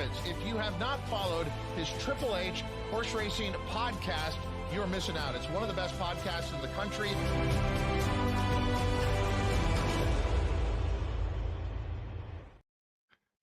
Kravitz. If you have not followed his Triple H Horse Racing podcast, you're missing out. It's one of the best podcasts in the country.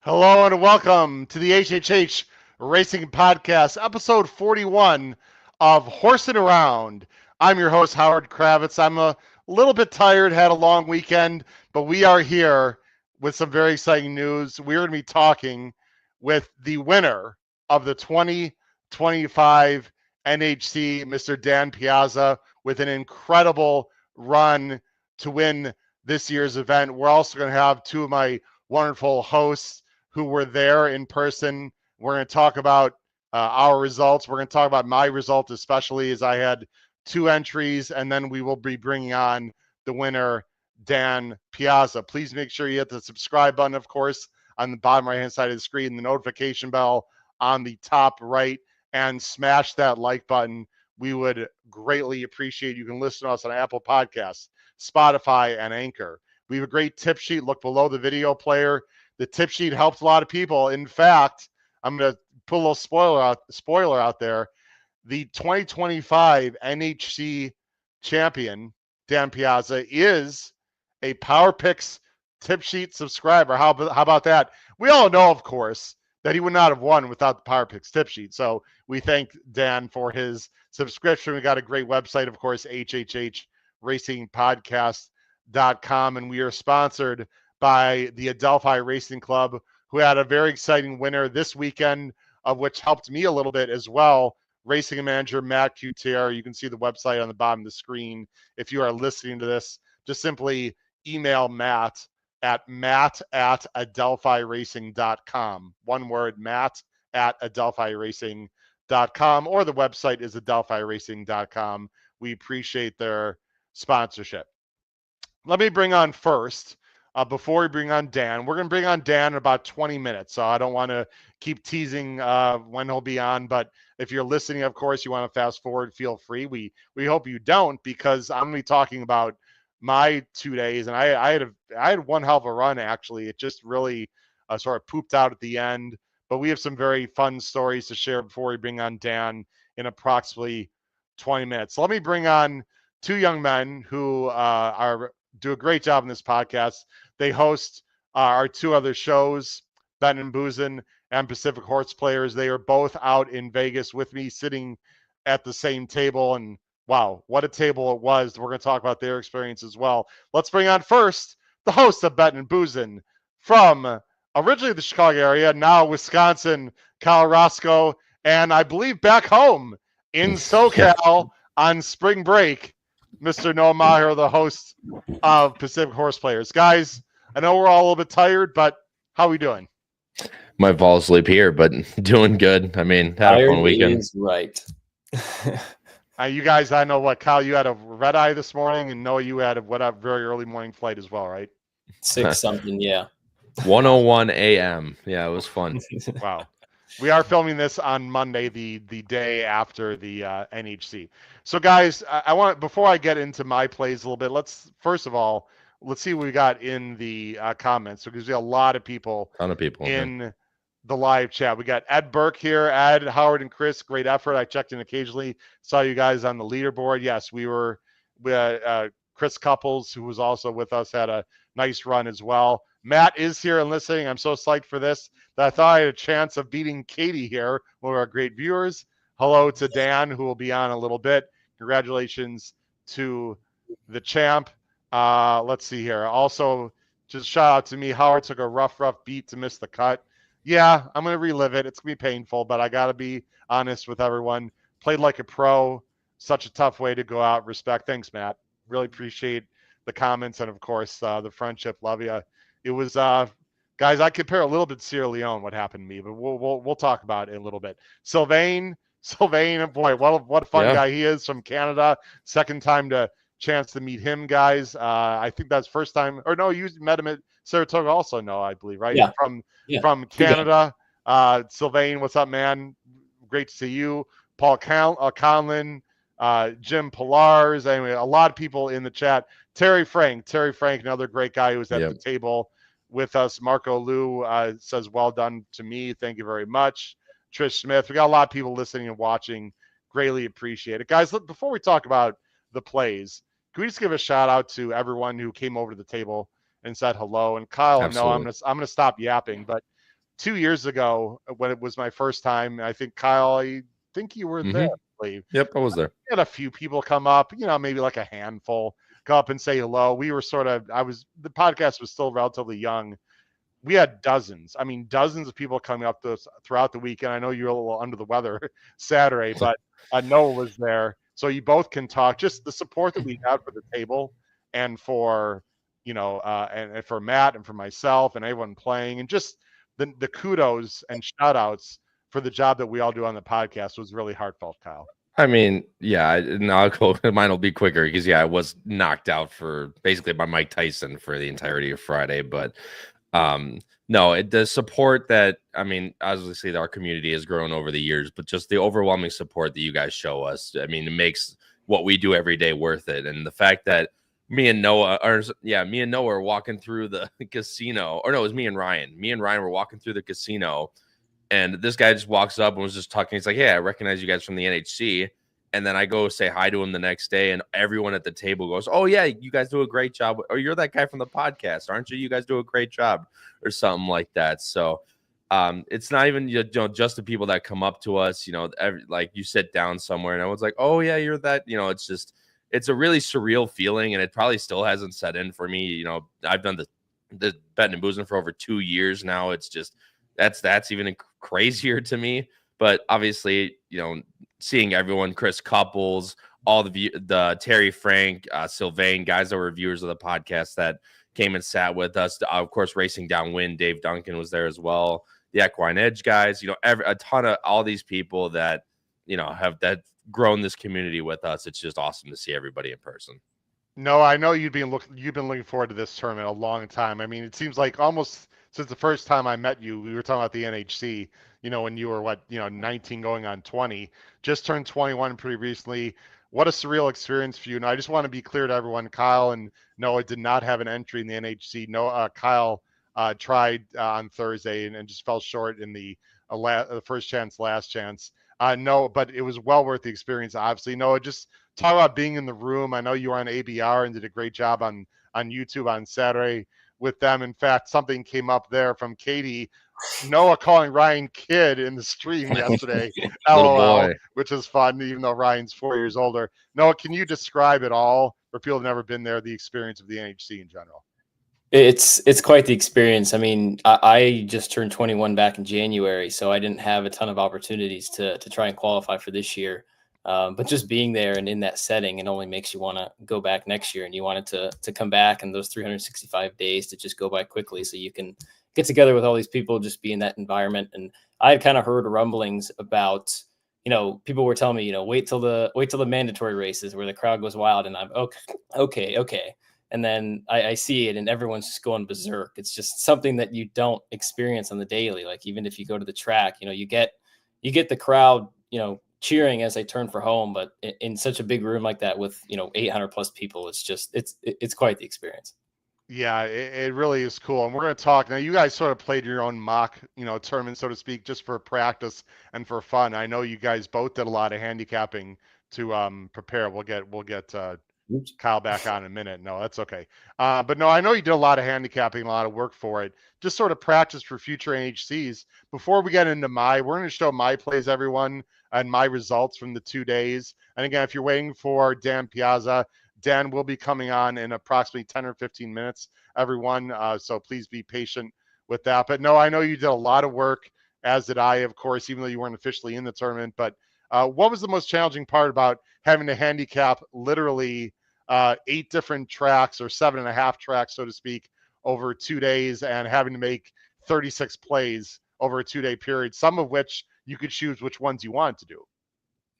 Hello and welcome to the HHH Racing Podcast, episode 41 of Horsin Around. I'm your host, Howard Kravitz. I'm a little bit tired, had a long weekend, but we are here with some very exciting news. We're going to be talking with the winner of the 2025 NHC, Mr. Dan Piazza, with an incredible run to win this year's event. We're also going to have two of my wonderful hosts who were there in person. We're going to talk about our results. We're going to talk about my result, especially as I had two entries, and then we will be bringing on the winner, Dan Piazza. Please make sure you hit the subscribe button, of course, on the bottom right-hand side of the screen, the notification bell on the top right, and smash that like button. We would greatly appreciate. You can listen to us on Apple Podcasts, Spotify, and Anchor. We have a great tip sheet. Look below the video player. The tip sheet helps a lot of people. In fact, I'm going to put a little spoiler out there. The 2025 NHC champion, Dan Piazza, is a Power Picks tip sheet subscriber. How about that? We all know, of course, that he would not have won without the Power Picks tip sheet. So we thank Dan for his subscription. We got a great website, of course, hhhracingpodcast.com, and we are sponsored by the Adelphi Racing Club, who had a very exciting winner this weekend, of which helped me a little bit as well. Racing manager Matt Cutier. You can see the website on the bottom of the screen. If you are listening to this, just simply email Matt at adelphiracing.com. One word, Matt at adelphiracing.com, or the website is adelphiracing.com. We appreciate their sponsorship. Let me bring on first, before we bring on Dan, we're going to bring on Dan in about 20 minutes. So I don't want to keep teasing when he'll be on, but if you're listening, of course, you want to fast forward, feel free. We hope you don't, because I'm going to be talking about my 2 days, and I had one hell of a run, actually. It just really sort of pooped out at the end, but we have some very fun stories to share before we bring on Dan in approximately 20 minutes. So let me bring on two young men who do a great job in this podcast. They host our two other shows, Ben and Boozin and Pacific Horse Players. They are both out in Vegas with me, sitting at the same table, and wow, what a table it was. We're going to talk about their experience as well. Let's bring on first the host of Bet and Boozin from originally the Chicago area, now Wisconsin, Kyle Roscoe, and I believe back home in SoCal on spring break, Mr. Noah Maher, the host of Pacific Horse Players. Guys, I know we're all a little bit tired, but how are we doing? Might fall asleep here, but doing good. I mean, had a fun weekend. Is right. You guys, I know what, Kyle, you had a red eye this morning, and Noah, you had a very early morning flight as well, right? 6 something, yeah. 1:01 a.m. Yeah, it was fun. Wow. We are filming this on Monday, the day after the NHC. So, guys, I want, before I get into my plays a little bit, let's see what we got in the comments, because we have a lot of people, in the live chat. We got Ed Burke here. Ed, Howard, and Chris, great effort. I checked in occasionally, saw you guys on the leaderboard. Yes, we had Chris Couples, who was also with us, had a nice run as well. Matt is here and listening. I'm so psyched for this that I thought I had a chance of beating Katie here, one of our great viewers. Hello to Dan, who will be on a little bit. Congratulations to the champ. Let's see here. Also, just shout out to me. Howard took a rough beat to miss the cut. Yeah, I'm going to relive it. It's going to be painful, but I got to be honest with everyone. Played like a pro. Such a tough way to go out. Respect. Thanks, Matt. Really appreciate the comments and, of course, the friendship. Love you. It was, guys, I compare a little bit to Sierra Leone, what happened to me, but we'll talk about it a little bit. Sylvain, boy, what a fun guy he is, from Canada. Second time chance to meet him, guys. I think that's first time, or no, you met him at Saratoga also, no, I believe, right? Yeah. From Canada. Sylvain, what's up, man? Great to see you. Paul Conlon, Jim Pillars, anyway, a lot of people in the chat. Terry Frank, another great guy who was at the table with us. Marco Liu says, well done to me. Thank you very much. Trish Smith. We got a lot of people listening and watching. Greatly appreciate it. Guys, look, before we talk about the plays, can we just give a shout out to everyone who came over to the table and said hello? And Kyle, Absolutely. no, I'm gonna stop yapping, but 2 years ago, when it was my first time, I think Kyle, I think you were there. I believe. Yep, I was there. We had a few people come up, maybe like a handful, come up and say hello. We were the podcast was still relatively young. We had dozens of people coming up to us throughout the weekend. I know you're a little under the weather Saturday, but Noah was there. So you both can talk. Just the support that we got for the table and for, and for Matt and for myself and everyone playing, and just the kudos and shout outs for the job that we all do on the podcast was really heartfelt, Kyle. I mean, yeah, I'll go. Mine will be quicker because, I was knocked out basically by Mike Tyson for the entirety of Friday. But no, the support that, obviously our community has grown over the years, but just the overwhelming support that you guys show us, it makes what we do every day worth it. And the fact that me and Noah are walking through the casino, or no, it was me and Ryan. Me and Ryan were walking through the casino, and this guy just walks up and was just talking. He's like, "Yeah, I recognize you guys from the NHC." And then I go say hi to him the next day, and everyone at the table goes, "Oh yeah, you guys do a great job. Or you're that guy from the podcast, aren't you? You guys do a great job," or something like that. So it's not even just the people that come up to us. Like you sit down somewhere, and I was like, "Oh yeah, you're that." It's a really surreal feeling, and it probably still hasn't set in for me. I've done the betting and boozing for over 2 years now. It's just that's even crazier to me. But obviously, seeing everyone, Chris Couples, all the Terry Frank, Sylvain, guys that were viewers of the podcast that came and sat with us. Of course, Racing Downwind, Dave Duncan was there as well. The Equine Edge guys, a ton of all these people that, have grown this community with us. It's just awesome to see everybody in person. No, I know you've been looking forward to this tournament a long time. It seems like almost since the first time I met you, we were talking about the NHC, when you were 19 going on 20, just turned 21 pretty recently. What a surreal experience for you. And I just want to be clear to everyone, Kyle and Noah did not have an entry in the NHC. No, Kyle tried on Thursday and just fell short in the first chance, last chance. No, but it was well worth the experience, obviously. Noah, just talk about being in the room. I know you were on ABR and did a great job on YouTube on Saturday with them. In fact, something came up there from Katie. Noah calling Ryan kid in the stream yesterday, LOL, which is fun, even though Ryan's 4 years older. Noah, can you describe it all for people who've never been there, the experience of the NHC in general? It's quite the experience. I just turned 21 back in January, so I didn't have a ton of opportunities to try and qualify for this year. But just being there and in that setting, it only makes you want to go back next year, and you want it to come back, and those 365 days to just go by quickly so you can get together with all these people, just be in that environment. And I had kind of heard rumblings about, people were telling me, wait till the mandatory races where the crowd goes wild, and I'm okay. And then I see it and everyone's just going berserk. It's just something that you don't experience on the daily. Like even if you go to the track, you get the crowd, cheering as they turn for home, but in such a big room like that with, 800 plus people, it's quite the experience. Yeah, it really is cool. And we're going to talk now. You guys sort of played your own mock, tournament, so to speak, just for practice and for fun. I know you guys both did a lot of handicapping to prepare. We'll get Kyle back on in a minute. No, that's okay. But no, I know you did a lot of handicapping, a lot of work for it. Just sort of practice for future NHCs. Before we get into we're going to show my plays, everyone, and my results from the 2 days. And again, if you're waiting for Dan Piazza, Dan will be coming on in approximately 10 or 15 minutes, everyone. So please be patient with that. But no, I know you did a lot of work, as did I, of course, even though you weren't officially in the tournament. But what was the most challenging part about having to handicap literally 8 different tracks, or 7.5 tracks, so to speak, over 2 days, and having to make 36 plays over a 2-day period, some of which you could choose which ones you wanted to do?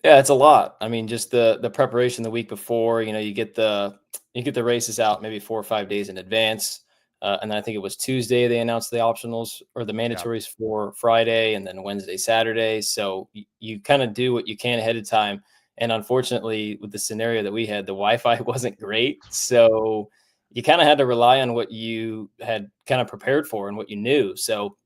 Yeah, it's a lot. Just the preparation the week before, you get the races out maybe 4 or 5 days in advance. And then I think it was Tuesday they announced the optionals or the mandatories for Friday, and then Wednesday, Saturday. So you kind of do what you can ahead of time. And unfortunately, with the scenario that we had, the Wi-Fi wasn't great. So, you kind of had to rely on what you had kind of prepared for and what you knew. So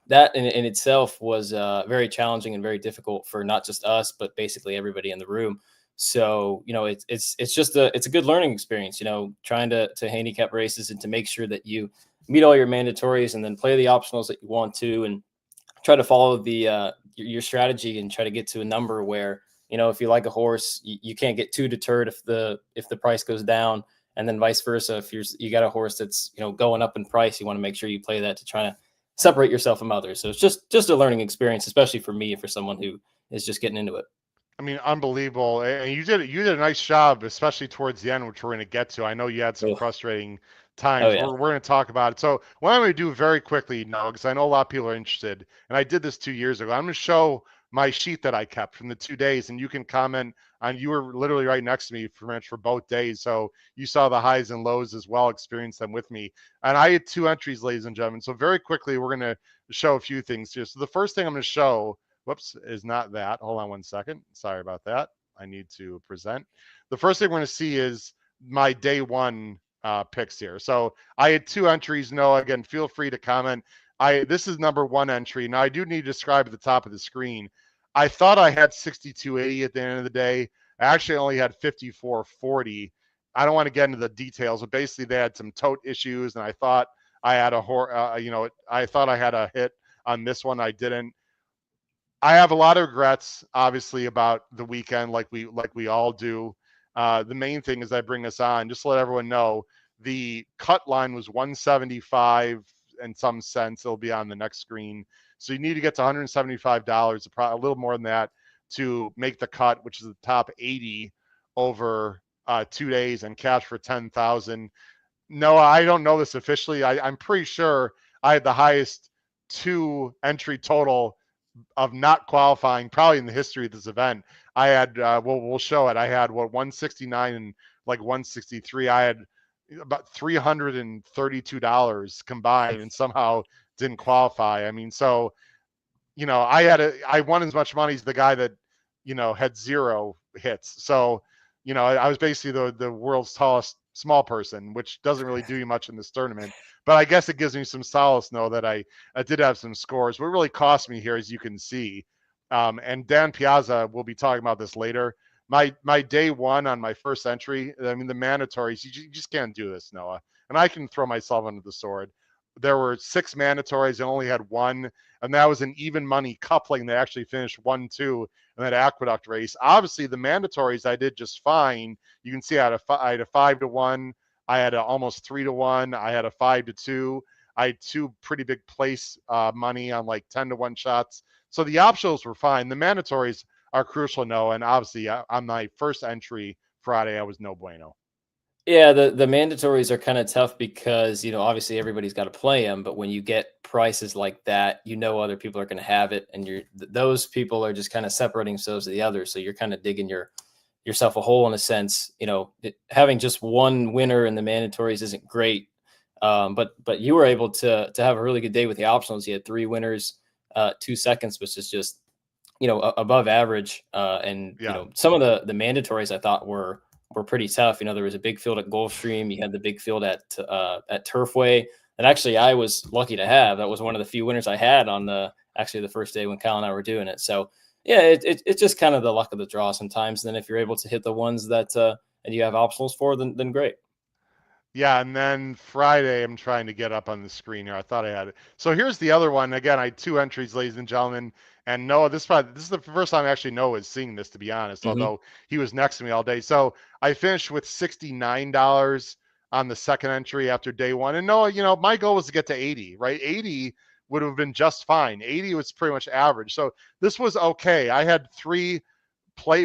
that in itself was very challenging and very difficult for not just us, but basically everybody in the room. So, it's just it's a good learning experience, trying to handicap races and to make sure that you meet all your mandatories and then play the optionals that you want to, and try to follow the your strategy and try to get to a number where, if you like a horse, you can't get too deterred if the price goes down, and then vice versa. If you got a horse that's, going up in price, you want to make sure you play that to try to separate yourself from others. So it's just a learning experience, especially for me, for someone who is just getting into it. I mean, unbelievable. And you did a nice job, especially towards the end, which we're going to get to. I know you had some frustrating times. Oh, yeah. We're going to talk about it. So what I'm going to do very quickly now, because I know a lot of people are interested, and I did this 2 years ago. I'm going to show my sheet that I kept from the 2 days, and you can comment on. You were literally right next to me for both days, so you saw the highs and lows as well, experienced them with me. And I had 2 entries, ladies and gentlemen. So very quickly, we're going to show a few things here. So the first thing I'm going to show, whoops, is not that. Hold on one second. Sorry about that. I need to present. The first thing we're going to see is my day one picks here. So I had 2 entries. No, again, feel free to comment. This is number 1 entry. Now I do need to describe at the top of the screen. I thought I had 62.80 at the end of the day. I actually only had 54.40. I don't want to get into the details, but basically they had some tote issues, and I thought I had I thought I had a hit on this one. I didn't. I have a lot of regrets, obviously, about the weekend, like we all do. The main thing is I bring this on just to let everyone know the cut line was 175 and some cents. It'll be on the next screen. So you need to get to $175, a little more than that, to make the cut, which is the top 80 over 2 days, and cash for 10,000. No, I don't know this officially. I'm pretty sure I had the highest 2 entry total of not qualifying probably in the history of this event. I had we'll show it. I had 169 and like 163. I had about $332 combined and somehow didn't qualify. I mean, so I won as much money as the guy that had 0 hits. So I was basically the world's tallest small person, which doesn't really do you much in this tournament. But I guess it gives me some solace know that I did have some scores. What really cost me here, as you can see, and Dan Piazza will be talking about this later. My day one on my first entry, I mean, the mandatories, you just can't do this, Noah. And I can throw myself under the sword. There were 6 mandatories. I only had 1, and that was an even money coupling that actually finished 1-2 in that aqueduct race. Obviously, the mandatories I did just fine. You can see I had a 5-1. I had almost 3-1. I had a 5-2. I had 2 pretty big place money on like 10-1 shots. So the optionals were fine. The mandatories are crucial, no. And obviously, on my first entry Friday, I was no bueno. Yeah, the mandatories are kind of tough because, obviously everybody's got to play them, but when you get prices like that, other people are going to have it, and those people are just kind of separating themselves to the others. So you're kind of digging yourself a hole in a sense. Having just 1 winner in the mandatories isn't great, but you were able to have a really good day with the optionals. You had 3 winners, 2 seconds, which is just above average. And some of the mandatories I thought were pretty tough. There was a big field at Gulfstream. You had the big field at Turfway. And actually, I was lucky to have. That was one of the few winners I had on the first day when Kyle and I were doing it. So, yeah, it's just kind of the luck of the draw sometimes. And then if you're able to hit the ones that and you have optionals for, then great. Yeah, and then Friday, I'm trying to get up on the screen here. I thought I had it. So here's the other one. Again, I had 2 entries, ladies and gentlemen. And Noah, this is the first time actually Noah is seeing this, to be honest, although he was next to me all day. So I finished with $69 on the second entry after day 1. And Noah, my goal was to get to 80, right? 80 would have been just fine. 80 was pretty much average. So this was okay. I had 3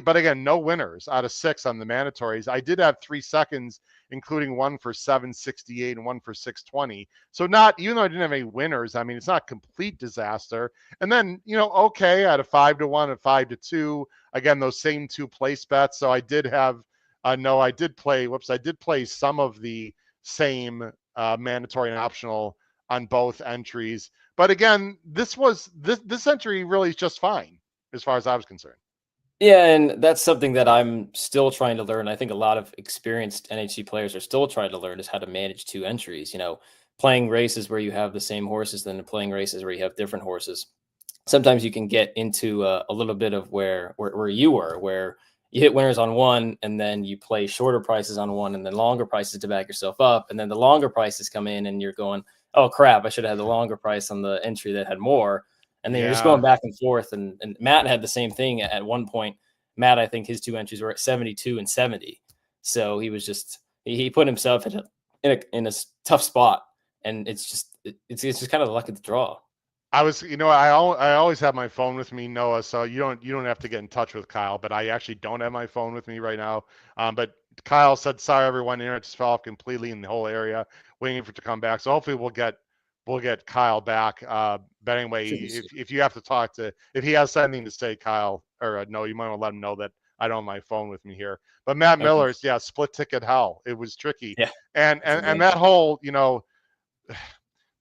but again, no winners out of 6 on the mandatories. I did have 3 seconds, including 1 for 768 and 1 for 620. So even though I didn't have any winners, I mean, it's not complete disaster. And then, okay, I had a 5-1, a 5-2. Again, those same 2 place bets. So I did have, I did play some of the same mandatory and optional on both entries. But again, this entry really is just fine as far as I was concerned. Yeah, and that's something that I'm still trying to learn. I think a lot of experienced NHC players are still trying to learn is how to manage two entries. Playing races where you have the same horses, then playing races where you have different horses. Sometimes you can get into a little bit of where you were, where you hit winners on one, and then you play shorter prices on one, and then longer prices to back yourself up, and then the longer prices come in, and you're going, "Oh crap! I should have had the longer price on the entry that had more." And then you're just Yeah. going back and forth. And Matt had the same thing at one point. Matt, I think his two entries were at 72 and 70. So he was just he put himself in a tough spot, and it's just kind of the luck of the draw. I was, I always have my phone with me, Noah. So you don't have to get in touch with Kyle, but I actually don't have my phone with me right now. But Kyle said, "Sorry, everyone, internet just fell off completely in the whole area, waiting for it to come back." So hopefully we'll get Kyle back. But anyway, if you have to talk to, if he has something to say, Kyle, or no, you might want to let him know that I don't have my phone with me here. But Matt Okay. Miller's, yeah, split ticket hell. It was tricky, Yeah. and that whole,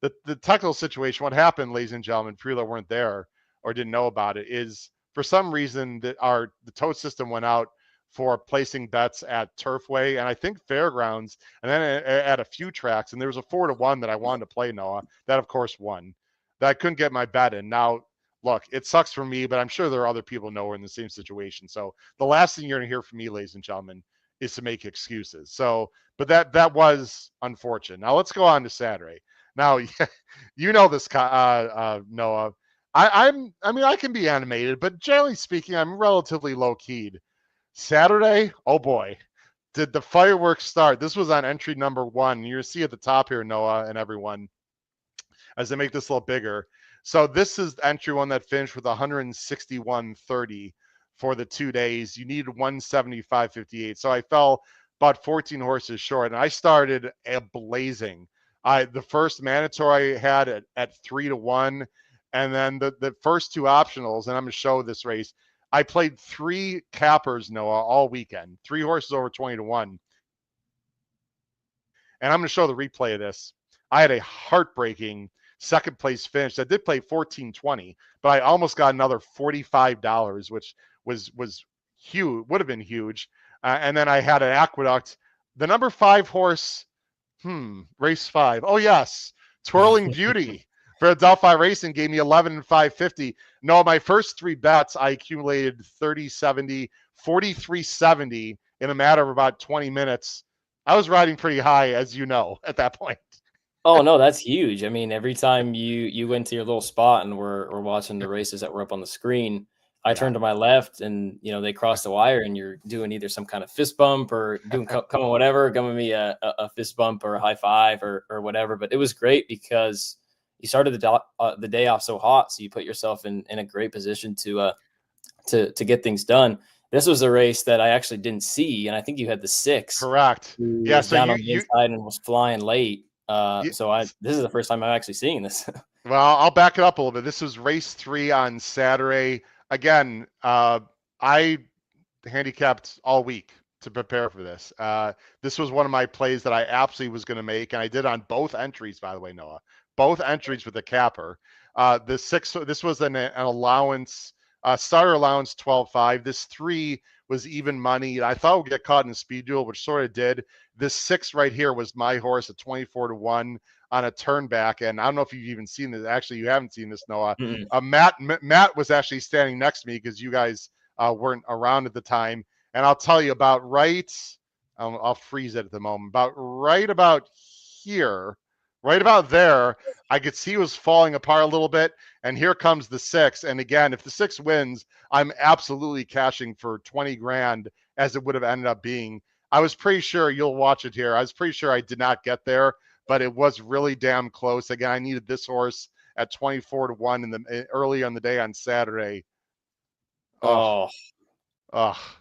the technical situation, what happened, ladies and gentlemen, for you that weren't there or didn't know about it, is for some reason that the tote system went out for placing bets at Turfway and I think Fairgrounds, and then at a few tracks, and there was a 4-1 that I wanted to play, Noah. That of course won. That I couldn't get my bet in. Now, look, it sucks for me, but I'm sure there are other people nowhere in the same situation. So the last thing you're going to hear from me, ladies and gentlemen, is to make excuses. So, but that was unfortunate. Now let's go on to Saturday. Now, you know this, Noah. I mean, I can be animated, but generally speaking, I'm relatively low keyed. Saturday, oh boy, did the fireworks start? This was on entry number 1. You're see at the top here, Noah, and everyone, as I make this a little bigger. So this is entry 1 that finished with 161.30 for the 2 days. You needed 175.58. So I fell about 14 horses short, and I started blazing. The first mandatory I had at 3-1, and then the first 2 optionals, and I'm going to show this race. I played 3 cappers, Noah, all weekend. 3 horses over 20-1. And I'm going to show the replay of this. I had a heartbreaking second place finish. I did play 14-20, but I almost got another $45, which was huge, would have been huge. And then I had an Aqueduct, the number 5 horse, race 5. Oh yes, Twirling Beauty for Adelphi Racing gave me 11 and 550. No, my first 3 bets I accumulated 30-70, 43-70 in a matter of about 20 minutes. I was riding pretty high, as you know, at that point. Oh no, that's huge. I mean, every time you went to your little spot and we're watching the races that were up on the screen, I turned to my left and they crossed the wire and you're doing either some kind of fist bump or doing coming whatever, giving me a fist bump or a high five or whatever. But it was great because you started the day off so hot, so you put yourself in a great position to get things done. This was a race that I actually didn't see, and I think you had the 6. Correct. Yeah. So down on the inside and was flying late. So this is the first time I'm actually seeing this. Well, I'll back it up a little bit. This was race 3 on Saturday. Again, I handicapped all week to prepare for this. This was one of my plays that I absolutely was going to make, and I did on both entries, by the way, Noah. Both entries with the capper. The 6, this was an allowance, starter allowance 12.5. This 3 was even money. I thought we'd get caught in a speed duel, which sort of did. This 6 right here was my horse at 24-1 on a turn back. And I don't know if you've even seen this. Actually, you haven't seen this, Noah. Matt was actually standing next to me because you guys weren't around at the time. And I'll tell you about I'll freeze it at the moment, right about here, right about there, I could see it was falling apart a little bit. And here comes the 6. And again, if the 6 wins, I'm absolutely cashing for 20 grand as it would have ended up being. I was pretty sure, you'll watch it here, I was pretty sure I did not get there, but it was really damn close. Again, I needed this horse at 24-1 early on the day on Saturday. Oh,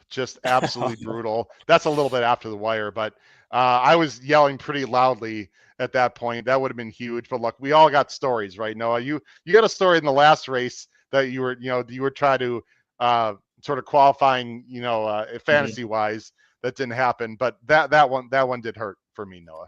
just absolutely brutal. That's a little bit after the wire, but I was yelling pretty loudly at that point. That would have been huge. But look, we all got stories, right, Noah? You got a story in the last race that you were trying to sort of qualifying, fantasy wise, that didn't happen. But that one did hurt for me, Noah.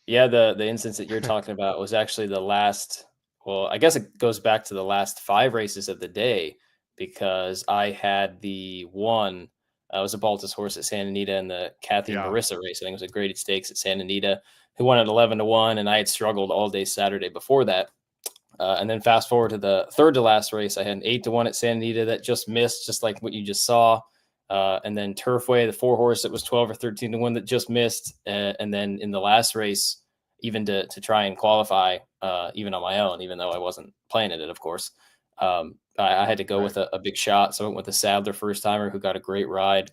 Yeah, the instance that you're talking about was actually the last. Well, I guess it goes back to the last 5 races of the day, because I had the one. It was a Baltus horse at Santa Anita in the Kathy and Marissa race. I think it was a graded stakes at Santa Anita, who won at 11-1, and I had struggled all day Saturday before that. And then fast forward to the third to last race, I had an 8-1 at Santa Anita that just missed, just like what you just saw. And then Turfway, the 4 horse that was 12 or 13-1 that just missed. And then in the last race, even to try and qualify, even on my own, even though I wasn't playing it, of course, I had to go with a big shot. So I went with the Sadler first timer who got a great ride.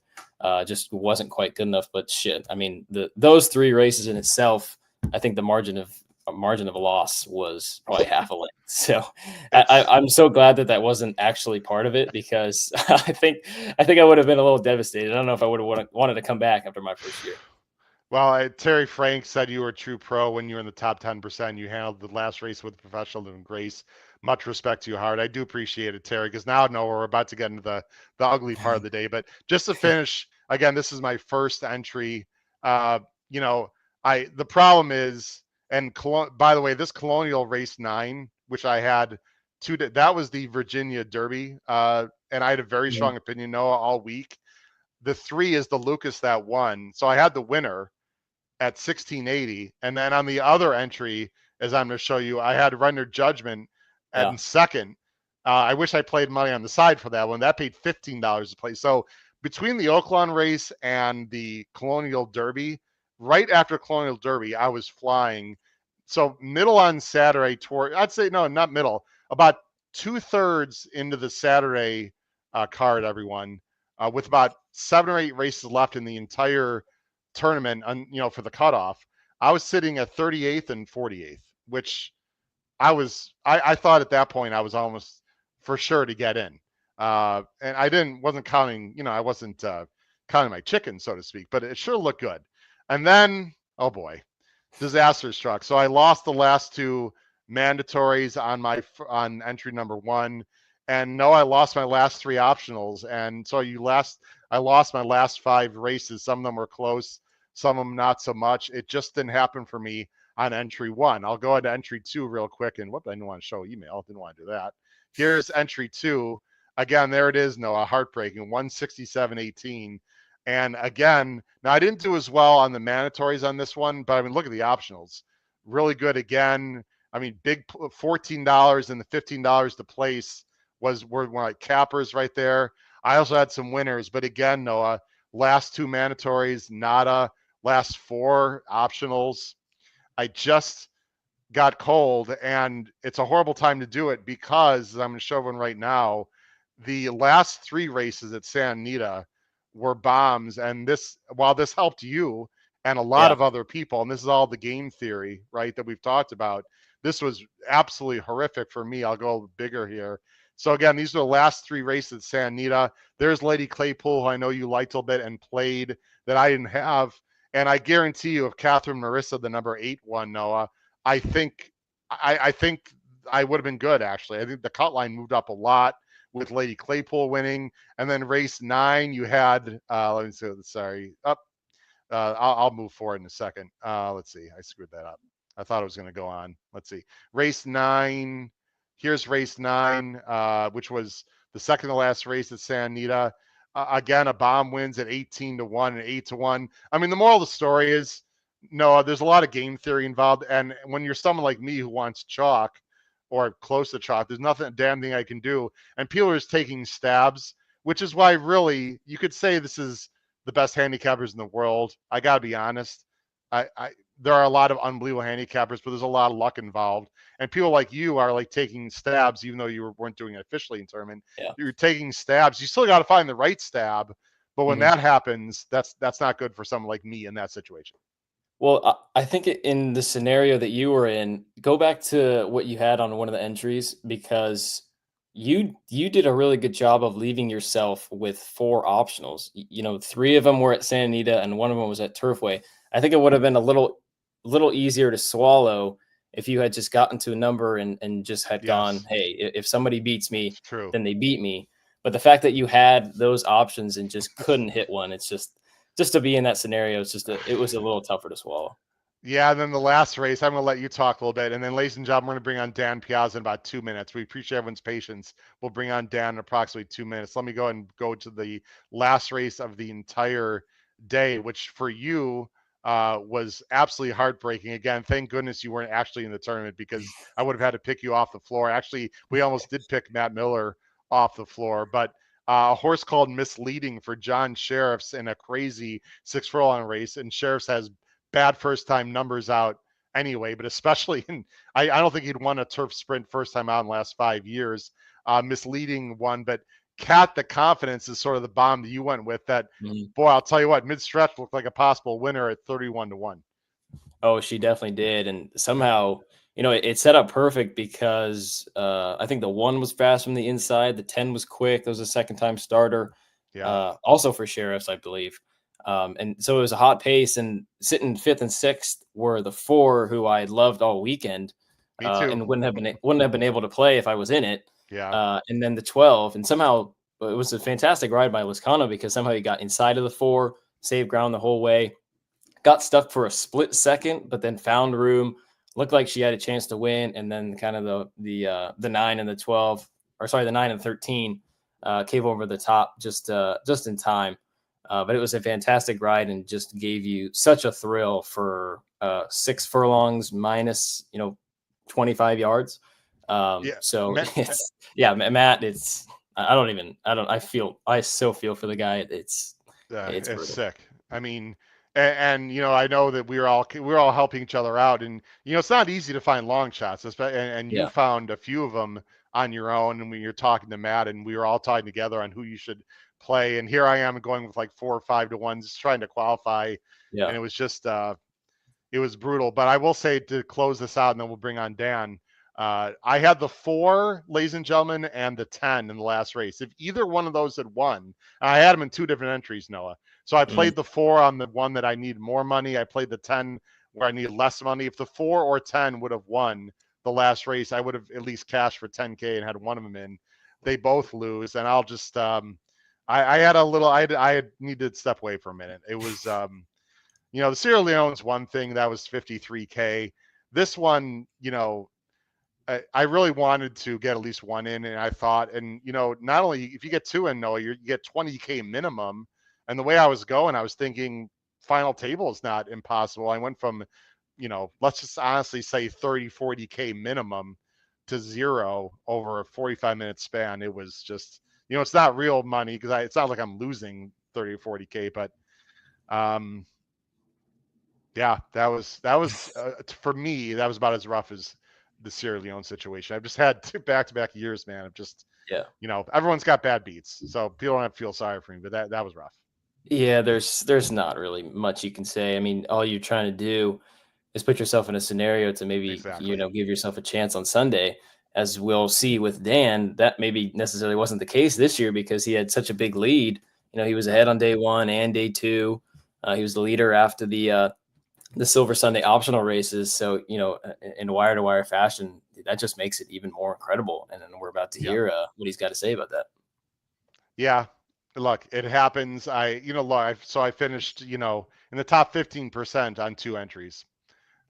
Just wasn't quite good enough, but shit. I mean, those 3 races in itself, I think the margin of a loss was probably half a length. So I'm so glad that wasn't actually part of it, because I think I would have been a little devastated. I don't know if I would have wanted to come back after my first year. Well, Terry Frank said you were a true pro when you were in the top 10%. You handled the last race with professionalism and grace. Much respect to you, Howard. I do appreciate it, Terry, because now we're about to get into the ugly part of the day. But just to finish, again, this is my first entry. The problem is, and by the way, this Colonial Race 9, which I had that was the Virginia Derby, and I had a very strong opinion, Noah, all week. The 3 is the Lucas that won. So I had the winner at 1680. And then on the other entry, as I'm going to show you, I had Render Judgment at second. I wish I played money on the side for that one. That paid $15 to play. So between the Oaklawn race and the Colonial Derby, right after Colonial Derby, I was flying. So middle on Saturday I'd say, no, not middle, about 2/3 into the Saturday card, everyone, with about 7 or 8 races left in the entire tournament, for the cutoff, I was sitting at 38th and 48th, which I thought at that point I was almost for sure to get in. And I wasn't counting, I wasn't counting my chicken, so to speak, but it sure looked good. And then, oh boy, disaster struck. So I lost the last 2 mandatories on entry number 1. And no, I lost my last 3 optionals. And so I lost my last 5 races. Some of them were close, some of them not so much. It just didn't happen for me on entry 1. I'll go into entry 2 real quick. And I didn't want to show email. Didn't want to do that. Here's entry 2. Again, there it is, Noah, heartbreaking, 167.18. And again, now I didn't do as well on the mandatories on this one, but I mean, look at the optionals. Really good again. I mean, big $14 and the $15 to place were like cappers right there. I also had some winners, but again, Noah, last 2 mandatories, nada. Last 4 optionals, I just got cold, and it's a horrible time to do it because I'm going to show one right now. The last 3 races at Santa Anita were bombs, and while this helped you and a lot of other people, and this is all the game theory, right, that we've talked about, this was absolutely horrific for me. I'll go bigger here. So again, these are the last 3 races at Santa Anita. There's Lady Claypool, who I know you liked a little bit and played, that I didn't have. And I guarantee you, if Catherine Marissa, the number 8 won, Noah, I think I would have been good, actually. I think the cut line moved up a lot with Lady Claypool winning. And then race 9, you had, let me see, sorry, up. I'll move forward in a second. Let's see, I screwed that up. I thought it was going to go on. Let's see. Race 9. Here's race 9, which was the second to last race at Santa Anita. Again, a bomb wins at 18-1 and 8-1. I mean, the moral of the story is, no, there's a lot of game theory involved. And when you're someone like me who wants chalk or close to chalk, there's nothing, damn thing I can do. And people are just taking stabs, which is why really you could say this is the best handicappers in the world. I got to be honest. There are a lot of unbelievable handicappers, but there's a lot of luck involved. And people like you are like taking stabs, even though you weren't doing it officially in tournament. Yeah. You're taking stabs. You still got to find the right stab. But when that happens, that's not good for someone like me in that situation. Well, I think in the scenario that you were in, go back to what you had on one of the entries, because you did a really good job of leaving yourself with 4 optionals. 3 of them were at Santa Anita and 1 of them was at Turfway. I think it would have been a little easier to swallow if you had just gotten to a number and just had gone, hey, if somebody beats me, then they beat me. But the fact that you had those options and just couldn't hit one, it's just to be in that scenario, it was a little tougher to swallow. Yeah, and then the last race, I'm going to let you talk a little bit. And then, ladies and gentlemen, we're going to bring on Dan Piazza in about 2 minutes. We appreciate everyone's patience. We'll bring on Dan in approximately 2 minutes. Let me go and go to the last race of the entire day, which for you was absolutely heartbreaking. Again, thank goodness you weren't actually in the tournament because I would have had to pick you off the floor. Actually, we almost did pick Matt Miller off the floor, but a horse called Misleading for John Sheriffs in a crazy 6 furlong race. And Sheriffs has bad first time numbers out anyway, but especially I don't think he'd won a turf sprint first time out in the last 5 years. Misleading one, but Cat the Confidence is sort of the bomb that you went with. That boy, I'll tell you what, mid stretch looked like a possible winner at 31-1. Oh, she definitely did, and somehow it set up perfect because I think the 1 was fast from the inside, the 10 was quick. That was a second time starter, also for Sheriffs, I believe. And so it was a hot pace, and sitting 5th and 6th were the 4 who I loved all weekend, Me too. and wouldn't have been able to play if I was in it. Yeah. And then the 12, and somehow it was a fantastic ride by Lascano because somehow he got inside of the 4, saved ground the whole way, got stuck for a split second, but then found room. Looked like she had a chance to win, and then kind of the 9 and the 12, or sorry, the 9 and 13 came over the top just in time. But it was a fantastic ride and just gave you such a thrill for 6 furlongs minus 25 yards. So Matt, it's Matt. I so feel for the guy. It's sick. I mean, and I know that we're all helping each other out, and it's not easy to find long shots, and you found a few of them on your own. And when you're talking to Matt, and we were all talking together on who you should play, and here I am going with like 4 or 5 to 1, just trying to qualify, and it was just it was brutal. But I will say, to close this out, and then we'll bring on Dan. I had the 4, ladies and gentlemen, and the 10 in the last race. If either one of those had won, I had them in 2 different entries, Noah. So I played the 4 on the one that I need more money. I played the 10 where I need less money. If the 4 or 10 would have won the last race, I would have at least cashed for 10K and had one of them in. They both lose, and I'll just I had a little I needed to step away for a minute. It was the Sierra Leone's one thing that was 53K. This one, I really wanted to get at least one in, and I thought, and not only if you get 2 in, Noah, you get 20K minimum. And the way I was going, I was thinking final table is not impossible. I went from, let's just honestly say 30, 40K minimum to 0 over a 45-minute span. It was just, it's not real money because it's not like I'm losing 30 or 40K, but yeah, that was for me, that was about as rough as the Sierra Leone situation. I've just had 2 back-to-back years, man. I've just, everyone's got bad beats, so people don't have to feel sorry for me, but that was rough. Yeah, there's not really much you can say. I mean, all you're trying to do is put yourself in a scenario to maybe, give yourself a chance on Sunday. As we'll see with Dan, that maybe necessarily wasn't the case this year because he had such a big lead. He was ahead on day 1 and day 2. He was the leader after the Silver Sunday optional races. So, in wire-to-wire fashion, that just makes it even more incredible. And then we're about to hear what he's got to say about that. Yeah. Look, it happens. So I finished, in the top 15% on 2 entries.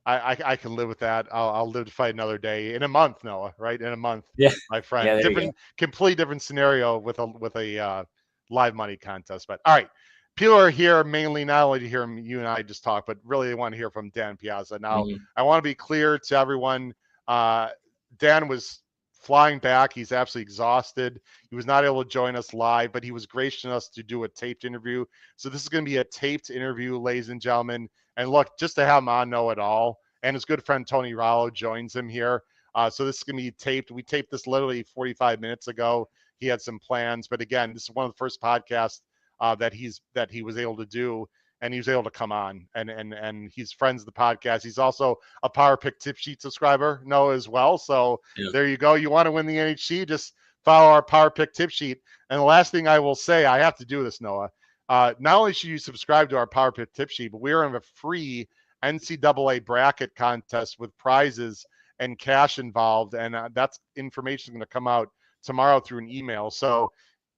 I can live with that. I'll live to fight another day in a month, Noah, right? In a month, my friend. Completely different scenario with a live money contest. But all right, people are here mainly not only to hear you and I just talk, but really they want to hear from Dan Piazza. Now, I want to be clear to everyone. Dan was flying back. He's absolutely exhausted. He was not able to join us live, but he was gracious enough to do a taped interview. So this is going to be a taped interview, ladies and gentlemen. And look, just to have him on Know It All, and his good friend Tony Rollo joins him here. So this is going to be taped. We taped this literally 45 minutes ago. He had some plans, but again, this is one of the first podcasts that he was able to do, and he was able to come on. And he's friends of the podcast. He's also a Power Pick Tip Sheet subscriber, Noah, as well. So there you go. You want to win the NHC? Just follow our Power Pick Tip Sheet. And the last thing I will say, I have to do this, Noah. Not only should you subscribe to our Power Pick Tip Sheet, but we are in a free NCAA bracket contest with prizes and cash involved. And that's information going to come out tomorrow through an email. So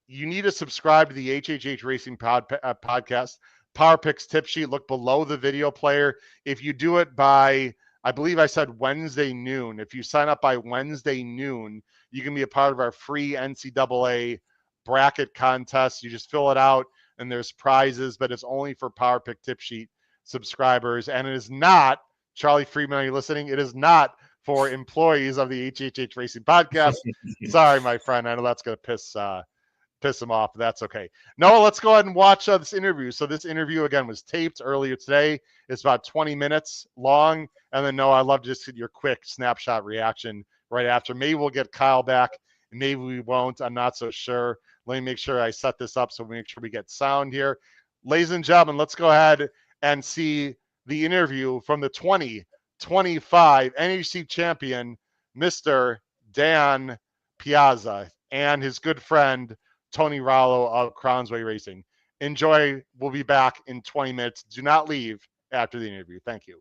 you need to subscribe to the HHH Racing podcast. Power Picks tip sheet. Look below the video player. If you do it by, I believe I said Wednesday noon. If you sign up by Wednesday noon, you can be a part of our free NCAA bracket contest. You just fill it out and there's prizes, but it's only for Power Pick tip sheet subscribers. And it is not, Charlie Friedman, are you listening? It is not for employees of the HHH Racing Podcast. Sorry, my friend. I know that's going to piss him off. But that's okay. Noah, let's go ahead and watch this interview. So this interview, again, was taped earlier today. It's about 20 minutes long. And then, Noah, I'd love to just get your quick snapshot reaction right after. Maybe we'll get Kyle back. Maybe we won't. I'm not so sure. Let me make sure I set this up so we make sure we get sound here. Ladies and gentlemen, let's go ahead and see the interview from the 2025 NHC champion, Mr. Dan Piazza, and his good friend, Tony Rollo of Crownsway Racing. Enjoy. We'll be back in 20 minutes. Do not leave after the interview. Thank you.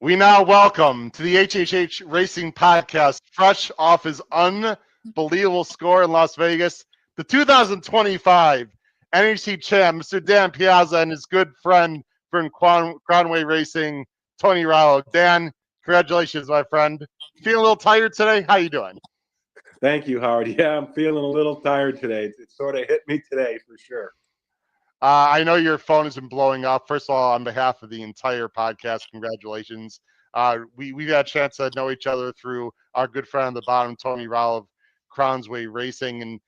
We now welcome to the HHH Racing Podcast, fresh off his unbelievable score in Las Vegas, the 2025 NHC champ, Mr. Dan Piazza, and his good friend from Crownsway Racing, Tony Rollo. Dan, congratulations, my friend. Feeling a little tired today? How you doing? Thank you, Howard. Yeah, I'm feeling a little tired today. It sort of hit me today for sure. I know your phone has been blowing up. First of all, on behalf of the entire podcast, congratulations. We got a chance to know each other through our good friend on the bottom, Tony Rollo of Crownsway Racing. And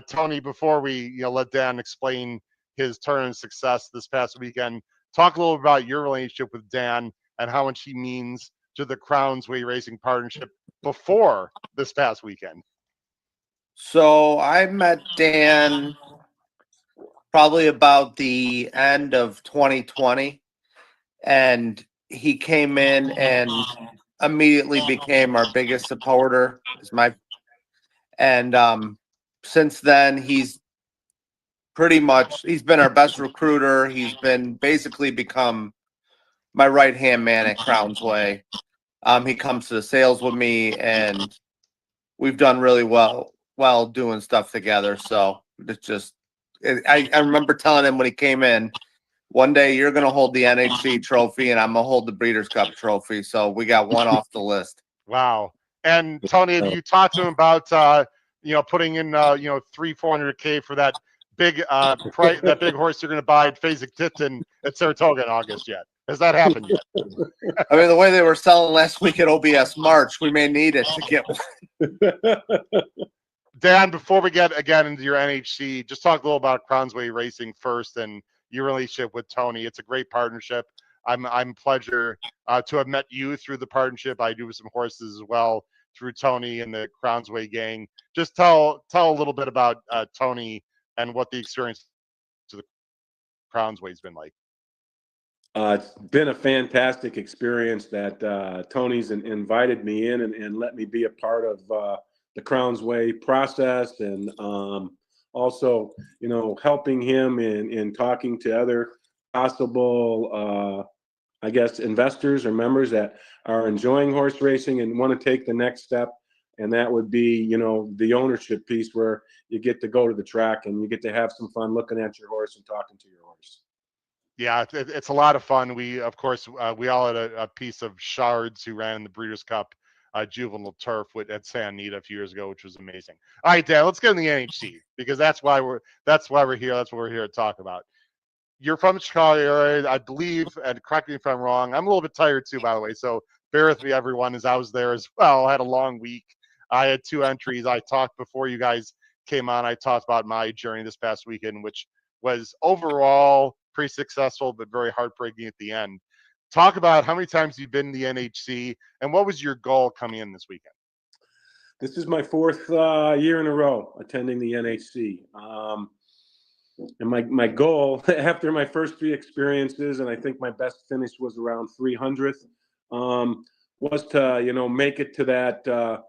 Tony, before we let Dan explain his turn of success this past weekend, talk a little about your relationship with Dan and how much he means to the Crownsway Racing partnership before this past weekend. So I met Dan probably about the end of 2020, and he came in and immediately became our biggest supporter. Since then he's been our best recruiter. He's been basically become my right hand man at Crownsway. He comes to the sales with me, and we've done really well doing stuff together. So it's just, I remember telling him when he came in, one day you're going to hold the NHC trophy and I'm going to hold the Breeders' Cup trophy. So we got one off the list. Wow. And Tony, have you talked to him about, putting in, $300-400K for that big, that big horse you're going to buy at Fasig-Tipton at Saratoga in August yet? Has that happened yet? I mean, the way they were selling last week at OBS March, we may need it to get one. Dan, before we get again into your NHC, just talk a little about Crownsway Racing first and your relationship with Tony. It's a great partnership. I'm pleasure to have met you through the partnership. I do with some horses as well through Tony and the Crownsway gang. Just tell a little bit about Tony and what the experience to the Crownsway has been like. It's been a fantastic experience that Tony's invited me in and let me be a part of the Crownsway process, and also, helping him in talking to other possible, investors or members that are enjoying horse racing and want to take the next step. And that would be, the ownership piece where you get to go to the track and you get to have some fun looking at your horse and talking to your horse. Yeah, it's a lot of fun. We all had a piece of Shards who ran in the Breeders' Cup juvenile turf at Santa Anita a few years ago, which was amazing. All right, Dan, let's get in the NHC because that's why we're here. That's what we're here to talk about. You're from the Chicago area, I believe, and correct me if I'm wrong. I'm a little bit tired too, by the way, so bear with me, everyone, as I was there as well. I had a long week. I had 2 entries. I talked before you guys came on. I talked about my journey this past weekend, which was overall pretty successful, but very heartbreaking at the end. Talk about how many times you've been in the NHC and what was your goal coming in this weekend? This is my 4th year in a row attending the NHC. And my goal after my first 3 experiences, and I think my best finish was around 300th, was to, make it to that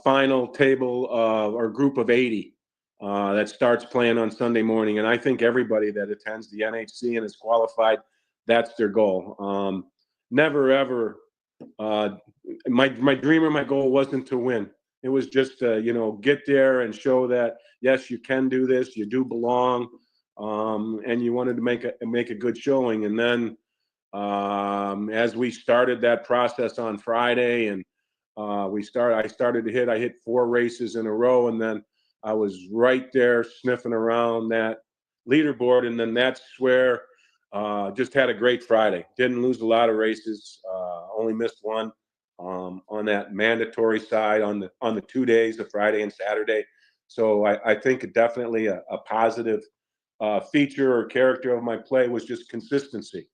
final table or group of 80 that starts playing on Sunday morning. And I think everybody that attends the NHC and is qualified, that's their goal. Never ever, my dream or my goal wasn't to win. It was just to, get there and show that, yes, you can do this, you do belong. and you wanted to make a good showing. And then as we started that process on Friday, and I hit 4 races in a row, and then I was right there sniffing around that leaderboard, and then that's where just had a great Friday. Didn't lose a lot of races, only missed one on that mandatory side on the 2 days of Friday and Saturday. So I think definitely a positive feature or character of my play was just consistency.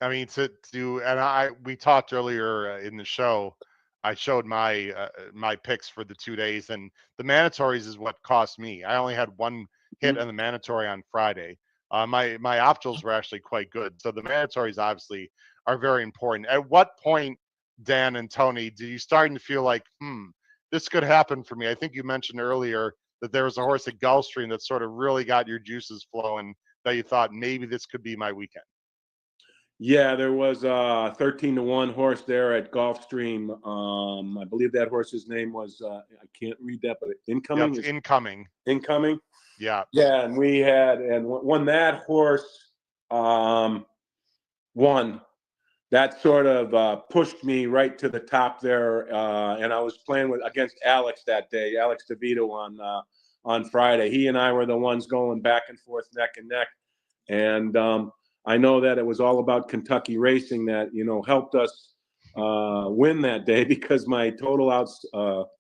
I mean, we talked earlier in the show. I showed my picks for the 2 days, and the mandatories is what cost me. I only had one hit on the mandatory on Friday. My optionals were actually quite good, so the mandatories obviously are very important. At what point, Dan and Tony, do you starting to feel like, this could happen for me? I think you mentioned earlier that there was a horse at Gulfstream that sort of really got your juices flowing, that you thought maybe this could be my weekend. Yeah, there was a 13-1 horse there at Gulfstream. I believe that horse's name was I can't read that, but Incoming. Yeah, it's Incoming. Incoming. Yeah. Yeah, and when that horse won, that sort of pushed me right to the top there. And I was playing against Alex that day, Alex DeVito on Friday. He and I were the ones going back and forth, neck and neck, and I know that it was all about Kentucky racing that, helped us win that day, because my total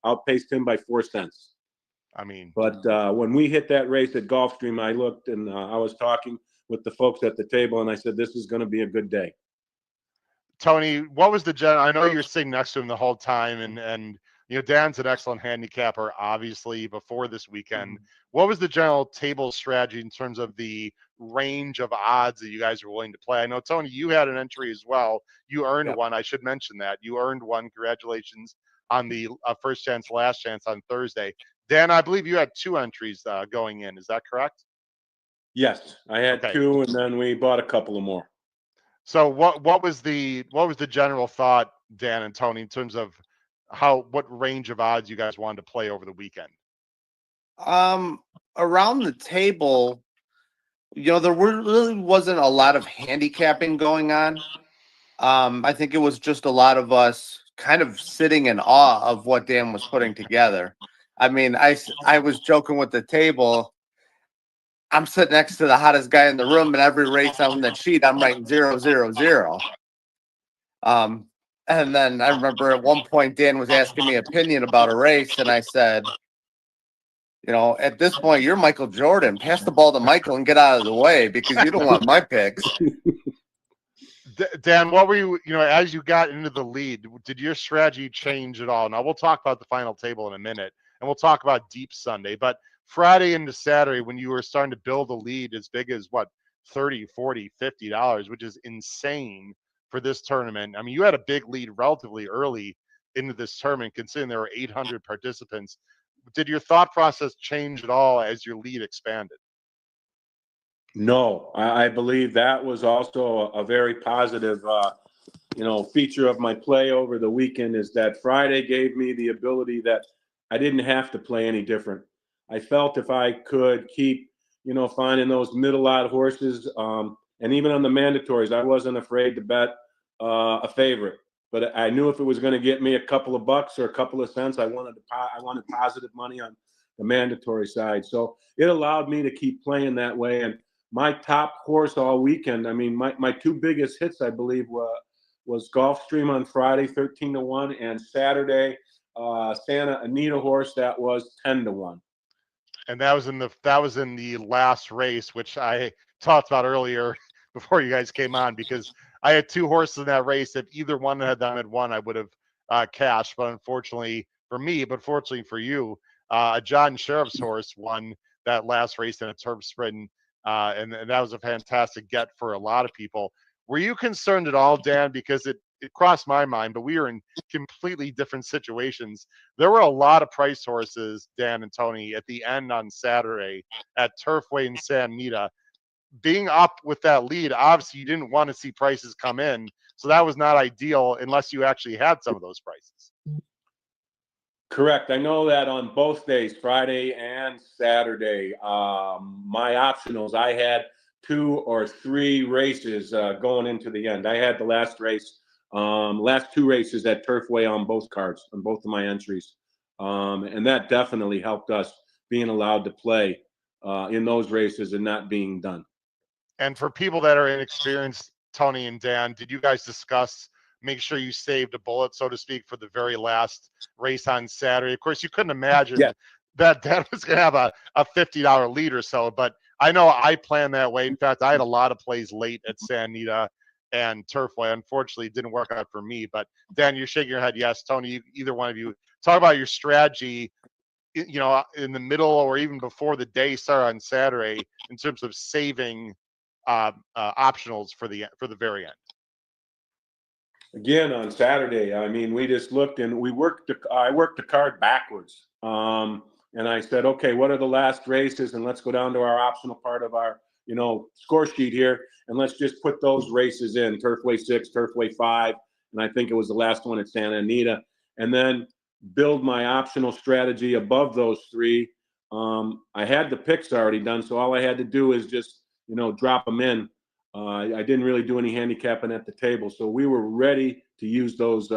outpaced him by 4 cents. I mean, but when we hit that race at Gulfstream, I looked and I was talking with the folks at the table, and I said, this is going to be a good day. Tony, what was the I know you're sitting next to him the whole time, and Dan's an excellent handicapper, obviously, before this weekend. What was the general table strategy in terms of the range of odds that you guys were willing to play? I know, Tony, you had an entry as well. You earned one. I should mention that. You earned one. Congratulations on the first chance, last chance on Thursday. Dan, I believe you had 2 entries going in. Is that correct? Yes, I had 2, and then we bought a couple of more. So what was the general thought, Dan and Tony, in terms of what range of odds you guys wanted to play over the weekend? Around the table, there really wasn't a lot of handicapping going on. I think it was just a lot of us kind of sitting in awe of what Dan was putting together. I mean, I was joking with the table. I'm sitting next to the hottest guy in the room, and every race on the sheet, I'm writing 0, 0, 0. And then I remember at one point, Dan was asking me opinion about a race, and I said, at this point, you're Michael Jordan. Pass the ball to Michael and get out of the way, because you don't want my picks. Dan, what were you, as you got into the lead, did your strategy change at all? Now, we'll talk about the final table in a minute, and we'll talk about Deep Sunday. But Friday into Saturday, when you were starting to build a lead as big as, what, $30, $40, $50, which is insane for this tournament. I mean, you had a big lead relatively early into this tournament, considering there were 800 participants. Did your thought process change at all as your lead expanded? No, I believe that was also a very positive, feature of my play over the weekend, is that Friday gave me the ability that I didn't have to play any different. I felt if I could keep, finding those middle odd horses, and even on the mandatories, I wasn't afraid to bet a favorite. But I knew if it was going to get me a couple of bucks or a couple of cents, I wanted positive money on the mandatory side. So it allowed me to keep playing that way. And my top horse all weekend, I mean, my 2 biggest hits, I believe, was Gulfstream on Friday, 13-1, and Saturday, Santa Anita horse that was 10-1. And that was in the last race, which I talked about earlier before you guys came on, because I had 2 horses in that race. If either one had won, I would have cashed. But unfortunately for me, but fortunately for you, John Sheriff's horse won that last race in a turf sprint. And that was a fantastic get for a lot of people. Were you concerned at all, Dan? Because it crossed my mind, but we were in completely different situations. There were a lot of price horses, Dan and Tony, at the end on Saturday at Turfway in Santa Anita. Being up with that lead, obviously you didn't want to see prices come in. So that was not ideal unless you actually had some of those prices. Correct. I know that on both days, Friday and Saturday, my optionals, I had 2 or 3 races going into the end. I had the last last 2 races at Turfway on both cards, on both of my entries. And that definitely helped us being allowed to play in those races and not being done. And for people that are inexperienced, Tony and Dan, did you guys discuss make sure you saved a bullet, so to speak, for the very last race on Saturday? Of course, you couldn't imagine Yeah. that Dan was going to have a $50 lead or so, but I know I planned that way. In fact, I had a lot of plays late at Santa Anita and Turfway. Unfortunately, it didn't work out for me. But Dan, you're shaking your head. Yes, Tony, either one of you, talk about your strategy, you know, in the middle or even before the day started on Saturday in terms of saving optionals for the very end. Again, on Saturday, I mean, we just looked and I worked the card backwards. And I said, okay, what are the last races? And let's go down to our optional part of our, score sheet here. And let's just put those races in: Turfway 6, Turfway 5. And I think it was the last one at Santa Anita. And then build my optional strategy above those 3. I had the picks already done. So all I had to do is just, drop them in. I didn't really do any handicapping at the table. So we were ready to use those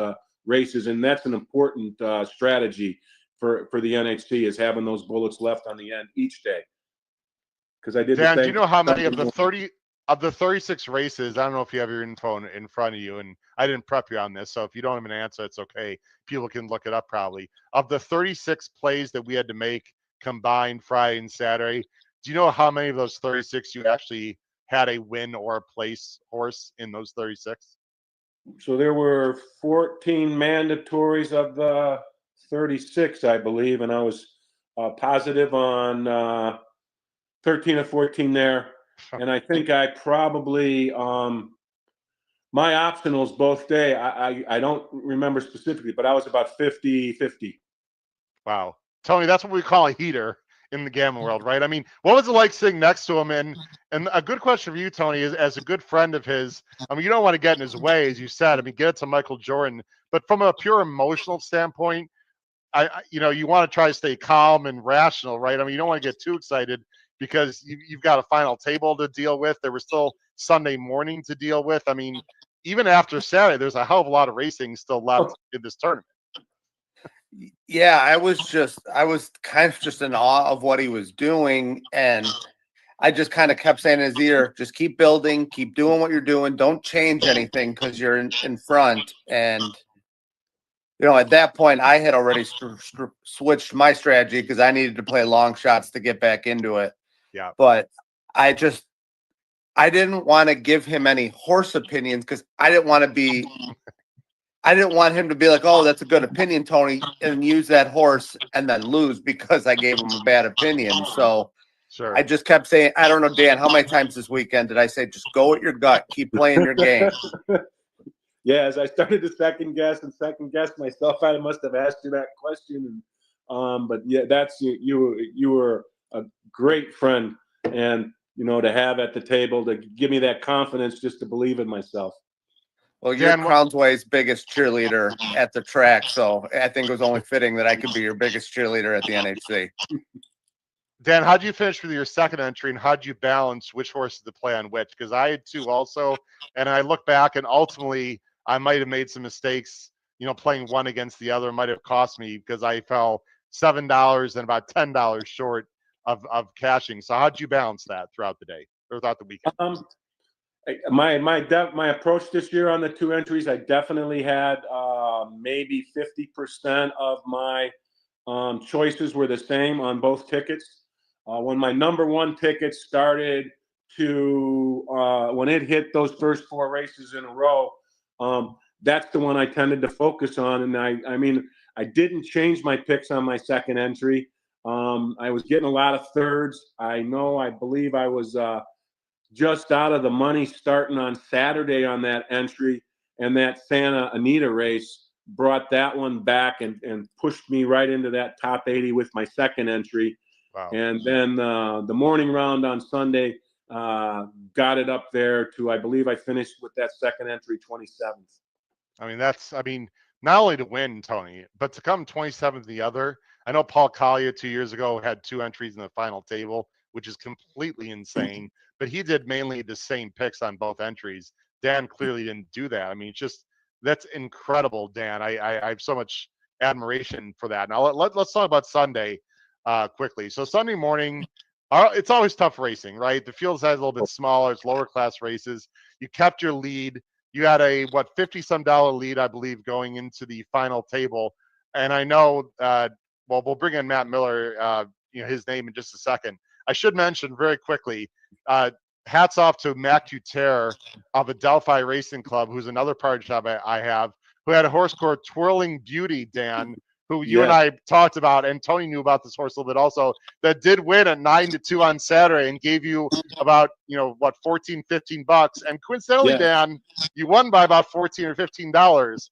races. And that's an important strategy for the NHC, is having those bullets left on the end each day. Because I did Dan, the do same. you know how many of the 36 races? I don't know if you have your info in front of you, and I didn't prep you on this, so if you don't have an answer, it's okay. People can look it up probably. Of the 36 plays that we had to make combined Friday and Saturday, do you know how many of those 36 you actually had a win or a place horse in those 36? So there were 14 mandatories of the 36, I believe, and I was positive on 13 or 14 there. And I think I probably my optionals both day, I don't remember specifically, but I was about 50-50. Wow. Tony, that's what we call a heater in the gambling world, right? I mean, what was it like sitting next to him? And a good question for you, Tony, is as a good friend of his, I mean, you don't want to get in his way, as you said. I mean, get it to Michael Jordan. But from a pure emotional standpoint, you want to try to stay calm and rational, right? I mean, you don't want to get too excited because you've got a final table to deal with. There was still Sunday morning to deal with. I mean, even after Saturday, there's a hell of a lot of racing still left in this tournament. Yeah, I was kind of just in awe of what he was doing. And I just kind of kept saying in his ear, just keep building, keep doing what you're doing. Don't change anything because you're in front. And, at that point, I had already switched my strategy because I needed to play long shots to get back into it. Yeah. But I didn't want to give him any horse opinions because I didn't want him to be like, oh, that's a good opinion, Tony, and use that horse and then lose because I gave him a bad opinion. So Sure. I just kept saying, I don't know, Dan, how many times this weekend did I say, just go with your gut, keep playing your game? Yeah, as I started to second guess myself, I must have asked you that question. But yeah, that's you were a great friend, and to have at the table to give me that confidence just to believe in myself. Well, you're Crownsway's biggest cheerleader at the track, so I think it was only fitting that I could be your biggest cheerleader at the NHC. Dan, how'd you finish with your second entry, and how'd you balance which horses to play on which? Because I had 2 also, and I look back, and ultimately I might have made some mistakes. Playing one against the other might have cost me because I fell $7 and about $10 short of cashing. So how'd you balance that throughout the day or throughout the weekend? My approach this year on the 2 entries, I definitely had maybe 50% of my choices were the same on both tickets. When my number 1 ticket started to when it hit those first 4 races in a row, that's the one I tended to focus on. And I mean, I didn't change my picks on my second entry. I was getting a lot of thirds. I believe I was just out of the money starting on Saturday on that entry, and that Santa Anita race brought that one back and pushed me right into that top 80 with my second entry. Wow. And then the morning round on Sunday got it up there to, I believe I finished with that second entry 27th. I mean, not only to win, Tony, but to come 27th the other. I know Paul Collier 2 years ago had 2 entries in the final table, which is completely insane, but he did mainly the same picks on both entries. Dan clearly didn't do that. I mean, it's just, that's incredible, Dan. I have so much admiration for that. Now let's talk about Sunday quickly. So Sunday morning, it's always tough racing, right? The field size is a little bit smaller. It's lower class races. You kept your lead. You had a $50-some lead, I believe, going into the final table. And I know, well, we'll bring in Matt Miller, his name in just a second. I should mention very quickly, hats off to Matt Cuterre of Adelphi Racing Club, who's another part job I have, who had a horse called Twirling Beauty, Dan, who you and I talked about, and Tony knew about this horse a little bit also, that did win at 9-2 on Saturday and gave you about, $14, $15. And coincidentally, Dan, you won by about $14 or $15.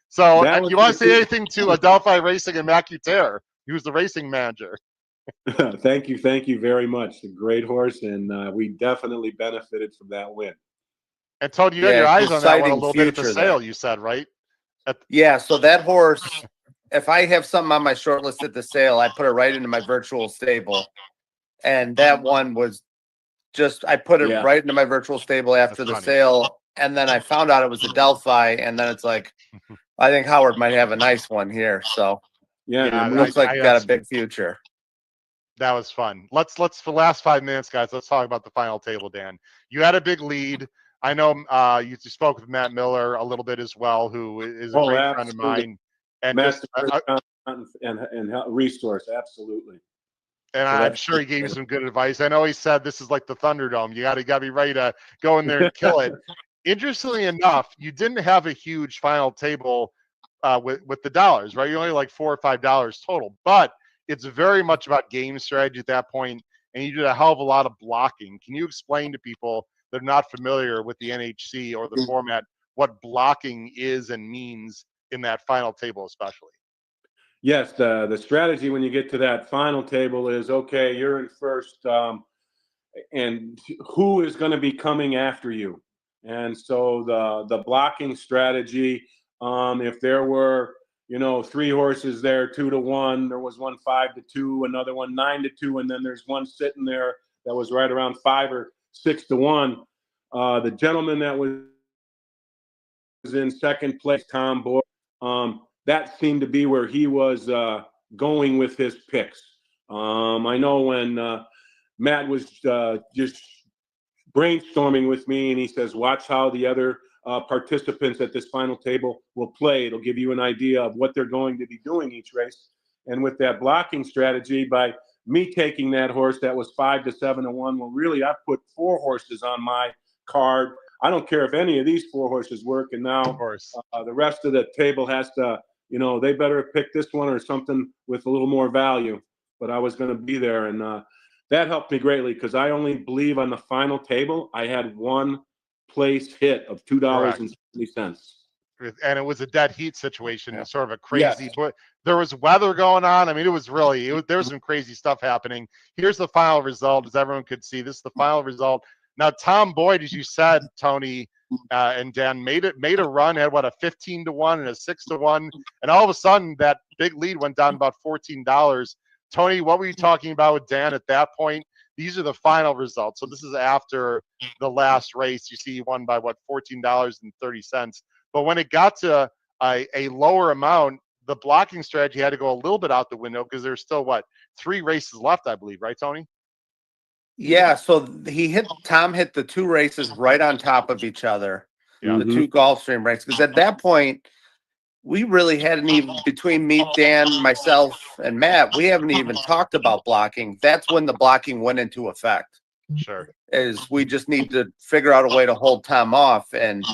So you want to say anything to Adelphi Racing and Matt Cuterre, who's the racing manager? Thank you very much. A great horse, and we definitely benefited from that win. And Tony, you had your eyes on that one a little bit at the sale, you said, right? So that horse, if I have something on my short list at the sale, I put it right into my virtual stable. And that one was just, I put it right into my virtual stable after the sale. And then I found out it was Adelphi. And then it's like, I think Howard might have a nice one here. So it looks like got a big future. That was fun. Let's for the last 5 minutes, guys, let's talk about the final table, Dan. You had a big lead. I know you spoke with Matt Miller a little bit as well, who is a great friend of mine. And and resource, absolutely. And I'm sure he gave you some good advice. I know he said this is like the Thunderdome. You got to be ready to go in there and kill it. Interestingly enough, you didn't have a huge final table with the dollars, right? You're only like $4 or $5 total, but it's very much about game strategy at that point, and you did a hell of a lot of blocking. Can you explain to people that are not familiar with the NHC or the format what blocking is and means in that final table especially? Yes, the strategy when you get to that final table is, okay, you're in first, and who is going to be coming after you? And so the blocking strategy, if there were 3 horses there, 2-1, there was one 5-2, another one 9-2, and then there's one sitting there that was right around 5 or 6-1. The gentleman that was in second place, Tom Boyd, that seemed to be where he was going with his picks. I know when Matt was just brainstorming with me, and he says, watch how the other participants at this final table will play. It'll give you an idea of what they're going to be doing each race. And with that blocking strategy, by me taking that horse that was 5-7-1, well, really, I put 4 horses on my card. I don't care if any of these 4 horses work. And now the rest of the table has to, they better pick this one or something with a little more value. But I was going to be there. And that helped me greatly because I only believe on the final table, I had 1 place hit of $2.70. And it was a dead heat situation, sort of a crazy, but there was weather going on. I mean, there was some crazy stuff happening. Here's the final result, as everyone could see. This is the final result. Now, Tom Boyd, as you said, Tony and Dan, made a run, had a 15-1 and a 6-1, and all of a sudden that big lead went down about $14. Tony, what were you talking about with Dan at that point? These are the final results. So this is after the last race. You see he won by $14.30. But when it got to a lower amount, the blocking strategy had to go a little bit out the window because there's still 3 races left, I believe, right, Tony? Yeah, so Tom hit the 2 races right on top of each other, the 2 Gulfstream races. Because at that point, we really hadn't even, between me, Dan, myself, and Matt, we haven't even talked about blocking. That's when the blocking went into effect. Sure. Is we just need to figure out a way to hold Tom off. And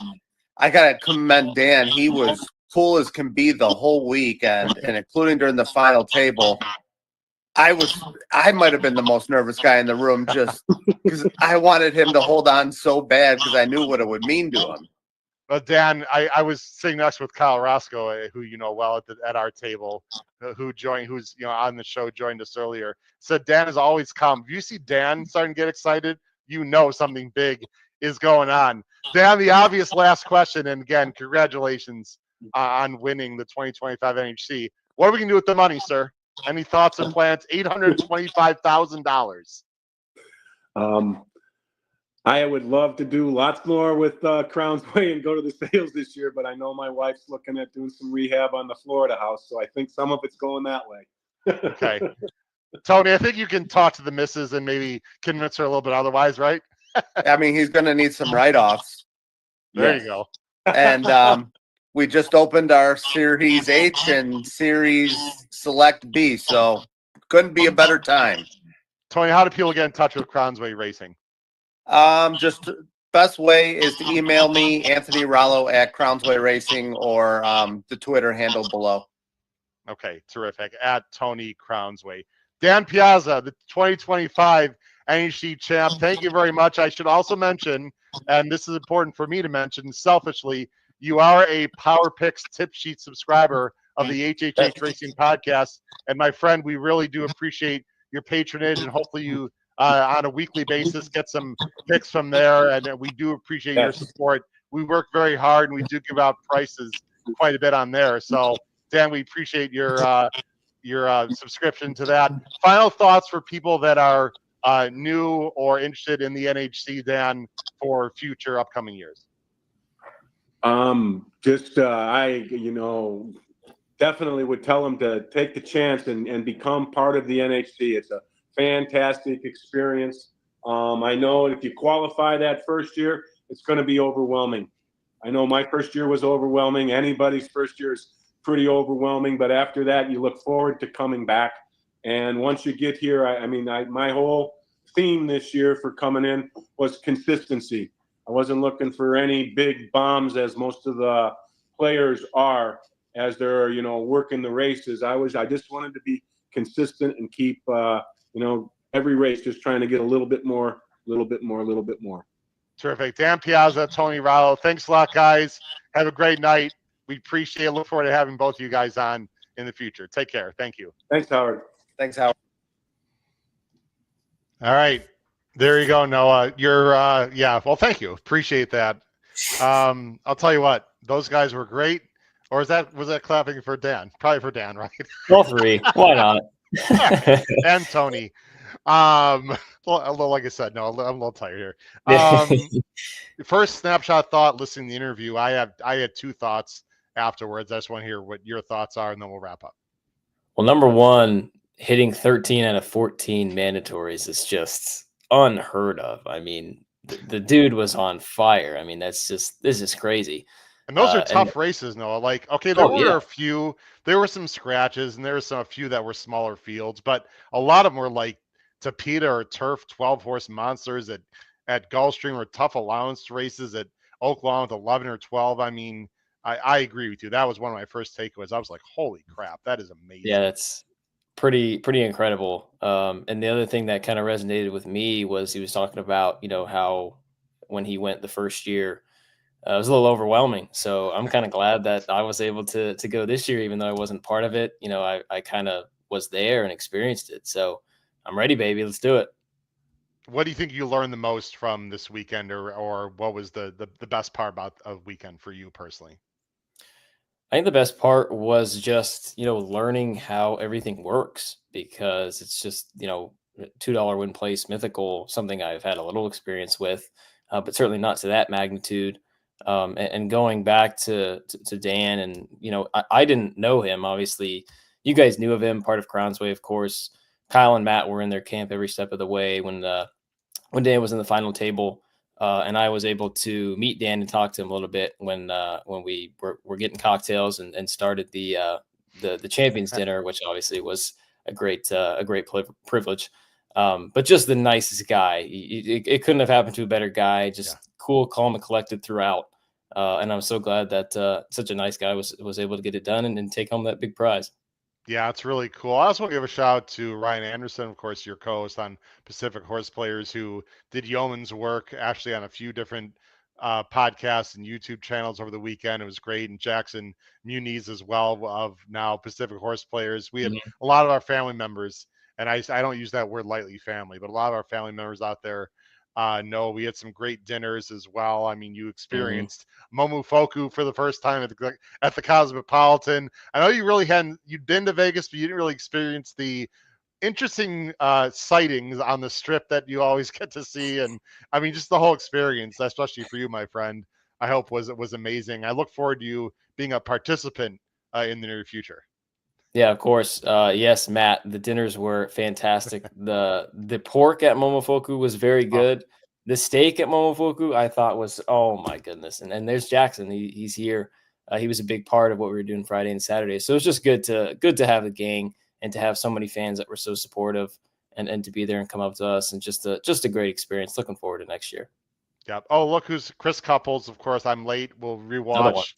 I got to commend Dan. He was cool as can be the whole weekend, and including during the final table. I might have been the most nervous guy in the room just because I wanted him to hold on so bad because I knew what it would mean to him. Well, Dan, I was sitting next with Kyle Roscoe, who you know well at our table, who's on the show, joined us earlier. Said Dan is always calm. If you see Dan starting to get excited, something big is going on. Dan, the obvious last question, and again, congratulations on winning the 2025 NHC. What are we going to do with the money, sir? Any thoughts and plans? $825,000. I would love to do lots more with Crown's Way and go to the sales this year, but I know my wife's looking at doing some rehab on the Florida house, so I think some of it's going that way. Okay. Tony, I think you can talk to the missus and maybe convince her a little bit otherwise, right? I mean, he's going to need some write-offs. There Yes. you go. And we just opened our Series H and Series Select B, so couldn't be a better time. Tony, how do people get in touch with Crownsway Racing? Just best way is to email me, Anthony Rollo at Crownsway Racing, or the Twitter handle below. Okay, terrific. At Tony Crownsway. Dan Piazza, the 2025 NHC champ. Thank you very much. I should also mention, and this is important for me to mention, selfishly, you are a Power Picks tip sheet subscriber of the HHH Racing podcast. And my friend, we really do appreciate your patronage, and hopefully you, on a weekly basis, get some picks from there. And we do appreciate your support. We work very hard, and we do give out prices quite a bit on there. So, Dan, we appreciate your subscription to that. Final thoughts for people that are new or interested in the NHC, Dan, for future upcoming years. I definitely would tell them to take the chance and become part of the NHC. It's a fantastic experience. I know if you qualify that first year, it's going to be overwhelming. I know my first year was overwhelming. Anybody's first year is pretty overwhelming, but after that, you look forward to coming back. And once you get here, my whole theme this year for coming in was consistency. I wasn't looking for any big bombs, as most of the players are, as they're, working the races. I just wanted to be consistent and keep, every race just trying to get a little bit more. Terrific. Dan Piazza, Tony Rollo. Thanks a lot, guys. Have a great night. We appreciate it. Look forward to having both of you guys on in the future. Take care. Thank you. Thanks, Howard. Thanks, Howard. All right. There you go, Noah. You're, well, thank you. Appreciate that. I'll tell you what, those guys were great. Or was that clapping for Dan? Probably for Dan, right? All three. Why not? And Tony. Well, like I said, no, I'm a little tired here. First snapshot thought, listening to the interview. I had two thoughts afterwards. I just want to hear what your thoughts are, and then we'll wrap up. Well, number one, hitting 13 out of 14 mandatories is just unheard of. I mean, the dude was on fire. I mean, this is crazy. And those are tough races, Noah. Like, okay, there were some scratches, and there were a few that were smaller fields, but a lot of them were like Tapeta or Turf 12-horse monsters at Gulfstream, or tough allowance races at Oaklawn with 11 or 12. I mean, I agree with you. That was one of my first takeaways. I was like, holy crap, that is amazing. Yeah, that's pretty incredible. And the other thing that kind of resonated with me was he was talking about, how when he went the first year, it was a little overwhelming. So I'm kind of glad that I was able to go this year, even though I wasn't part of it. I kind of was there and experienced it. So I'm ready, baby. Let's do it. What do you think you learned the most from this weekend, or what was the best part about a weekend for you personally? I think the best part was just, learning how everything works, because it's just, $2 win place mythical, something I've had a little experience with, but certainly not to that magnitude. And going back to Dan, and, I didn't know him. Obviously, you guys knew of him, part of Crownsway, of course. Kyle and Matt were in their camp every step of the way when Dan was in the final table. And I was able to meet Dan and talk to him a little bit when we were getting cocktails and started the champions dinner, which obviously was a great privilege. But just the nicest guy. It couldn't have happened to a better guy. Just cool, calm, and collected throughout. And I'm so glad that such a nice guy was able to get it done and take home that big prize. Yeah, it's really cool. I also want to give a shout out to Ryan Anderson, of course, your co-host on Pacific Horse Players, who did yeoman's work actually on a few different podcasts and YouTube channels over the weekend. It was great. And Jackson Muniz as well, of now Pacific Horse Players. We had a lot of our family members, and I don't use that word lightly, family, but a lot of our family members out there No, we had some great dinners as well. I mean, you experienced Momofuku for the first time at the Cosmopolitan. I know you'd been to Vegas, but you didn't really experience the interesting sightings on the strip that you always get to see. And I mean, just the whole experience, especially for you, my friend, I hope was amazing. I look forward to you being a participant in the near future. Yeah, of course. Yes, Matt, the dinners were fantastic. The pork at Momofuku was very good. The steak at Momofuku I thought was, oh my goodness. And there's Jackson. He's here. He was a big part of what we were doing Friday and Saturday. So it was just good to have the gang and to have so many fans that were so supportive and to be there and come up to us, and just a great experience. Looking forward to next year. Yep. Oh, look who's Chris Couples. Of course, I'm late. We'll rewatch.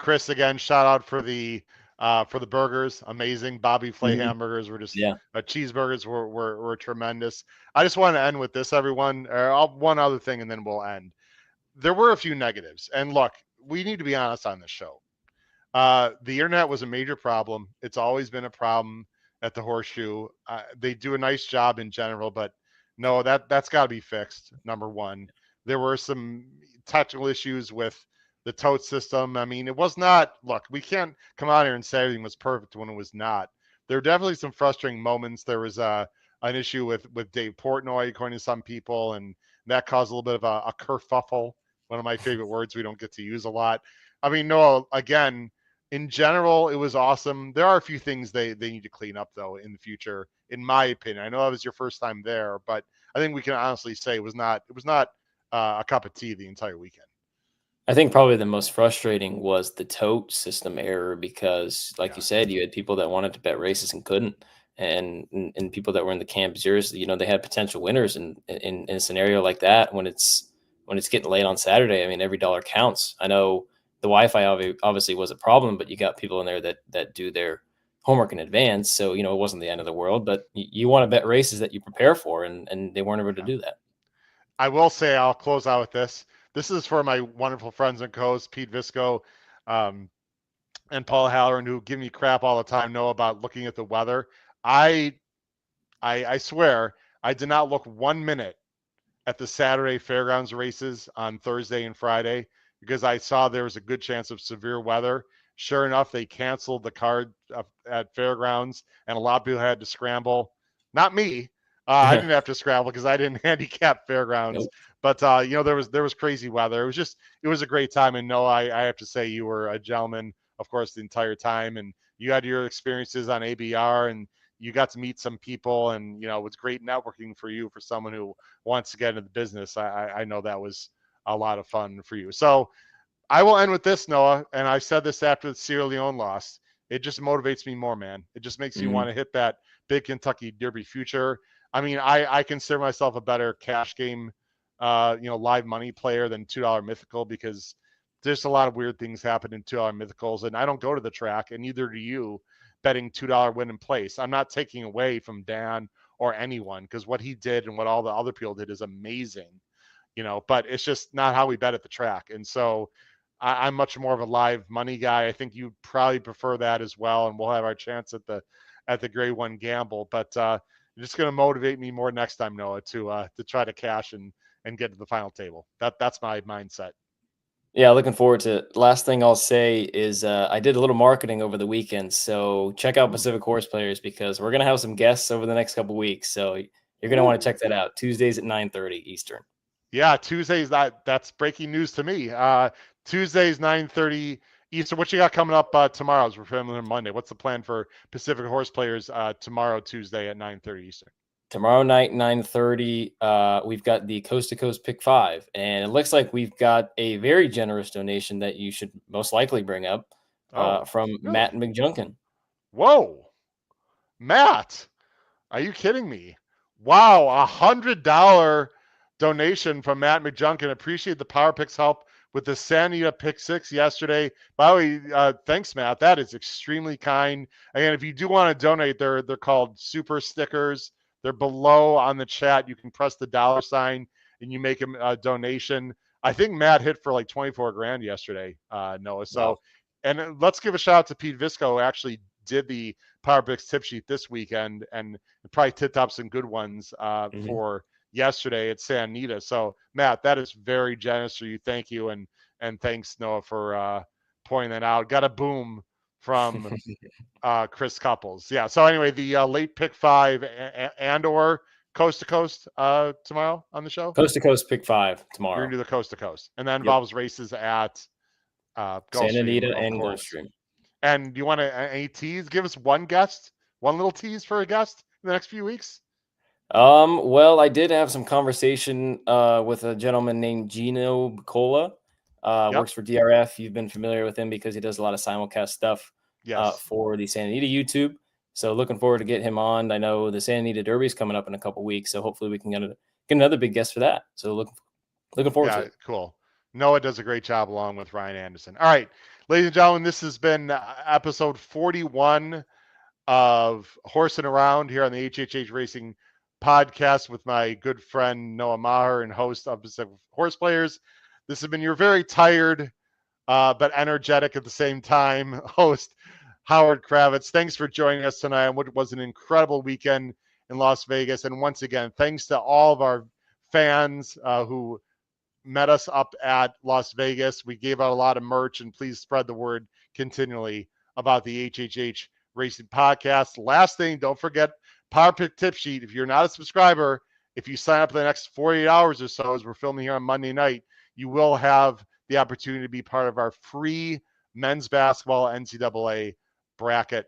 Chris again. Shout out for the burgers. Amazing. Bobby Flay hamburgers were just cheeseburgers were tremendous. I just want to end with this, everyone. One other thing, and then we'll end. There were a few negatives, and look, we need to be honest on this show. The internet was a major problem. It's always been a problem at the Horseshoe. They do a nice job in general, but no, that's got to be fixed. Number one. There were some technical issues with the tote system. I mean, it was not, look, we can't come out here and say everything was perfect when it was not. There were definitely some frustrating moments. There was an issue with Dave Portnoy, according to some people, and that caused a little bit of a kerfuffle, one of my favorite words we don't get to use a lot. I mean, no, again, in general, it was awesome. There are a few things they need to clean up, though, in the future, in my opinion. I know that was your first time there, but I think we can honestly say it was not a cup of tea the entire weekend. I think probably the most frustrating was the tote system error, because like you said, you had people that wanted to bet races and couldn't, and people that were in the camp zeros, they had potential winners in a scenario like that. When it's getting late on Saturday, I mean, every dollar counts. I know the Wi-Fi obviously was a problem, but you got people in there that do their homework in advance. So, it wasn't the end of the world, but you want to bet races that you prepare for, and they weren't able to do that. I will say, I'll close out with this. This is for my wonderful friends and co-hosts, Pete Visco and Paul Halloran, who give me crap all the time, know about looking at the weather. I swear, I did not look 1 minute at the Saturday fairgrounds races on Thursday and Friday because I saw there was a good chance of severe weather. Sure enough, they canceled the card at fairgrounds, and a lot of people had to scramble. Not me. I didn't have to scramble because I didn't handicap fairgrounds. Nope. But there was crazy weather. It was a great time. And no, I have to say you were a gentleman, of course, the entire time. And you had your experiences on ABR, and you got to meet some people, and it was great networking for you, for someone who wants to get into the business. I know that was a lot of fun for you. So I will end with this, Noah, and I said this after the Sierra Leone loss. It just motivates me more, man. It just makes me want to hit that big Kentucky Derby future. I mean, I consider myself a better cash game, live money player than $2 mythical, because there's a lot of weird things happen in $2 mythicals, and I don't go to the track, and neither do you, betting $2 win in place. I'm not taking away from Dan or anyone, because what he did and what all the other people did is amazing, but it's just not how we bet at the track. And so I'm much more of a live money guy. I think you probably prefer that as well, and we'll have our chance at the grade one gamble, but just going to motivate me more next time, Noah, to try to cash and get to the final table. That's my mindset. Yeah, looking forward to it. Last thing I'll say is I did a little marketing over the weekend, so check out Pacific Horse Players, because we're going to have some guests over the next couple of weeks. So you're going to want to check that out. Tuesdays at 9:30 Eastern. Yeah, Tuesdays. That's breaking news to me. Tuesdays 9:30 Eastern. What you got coming up tomorrow? As we're filming on Monday. What's the plan for Pacific Horse Players tomorrow, Tuesday at 9:30 Eastern? Tomorrow night, 9:30, we've got the Coast to Coast Pick 5, and it looks like we've got a very generous donation that you should most likely bring up from really? Matt McJunkin. Whoa, Matt, are you kidding me? Wow, $100 donation from Matt McJunkin. Appreciate the Power Picks help with the Santa Pick 6 yesterday. By the way, thanks, Matt. That is extremely kind. Again, if you do want to donate, they're called super stickers. They're below on the chat. You can press the $sign and you make a donation. I think Matt hit for like 24 grand yesterday, Noah. So, wow. And let's give a shout out to Pete Visco, who actually did the Power Picks tip sheet this weekend and probably tipped up some good ones for yesterday at San Anita. So Matt, that is very generous of you. Thank you. And thanks Noah for pointing that out. Got a boom from Chris Couples. Yeah. So anyway, the late pick 5 and or coast to coast tomorrow on the show. Coast to coast pick 5 tomorrow. You're gonna do the coast to coast, and that involves races at San Anita and course. Gulfstream. And do you want to any tease? Give us one little tease for a guest in the next few weeks. Well, I did have some conversation with a gentleman named Gino Bicola. Works for DRF. You've been familiar with him because he does a lot of simulcast stuff for the San Anita YouTube. So looking forward to get him on. I know the San Anita Derby is coming up in a couple weeks, so hopefully we can get another big guest for that. So looking forward to it. Cool. Noah does a great job along with Ryan Anderson. All right, ladies and gentlemen, this has been episode 41 of Horsin' Around here on the HHH Racing podcast with my good friend Noah Maher and host of Pacific Horse Players. This has been your very tired but energetic at the same time host, Howard Kravitz. Thanks for joining us tonight on what was an incredible weekend in Las Vegas. And once again, thanks to all of our fans who met us up at Las Vegas. We gave out a lot of merch, and please spread the word continually about the HHH Racing Podcast. Last thing, don't forget Power Pick Tip Sheet. If you're not a subscriber, if you sign up for the next 48 hours or so, as we're filming here on Monday night, you will have the opportunity to be part of our free men's basketball NCAA bracket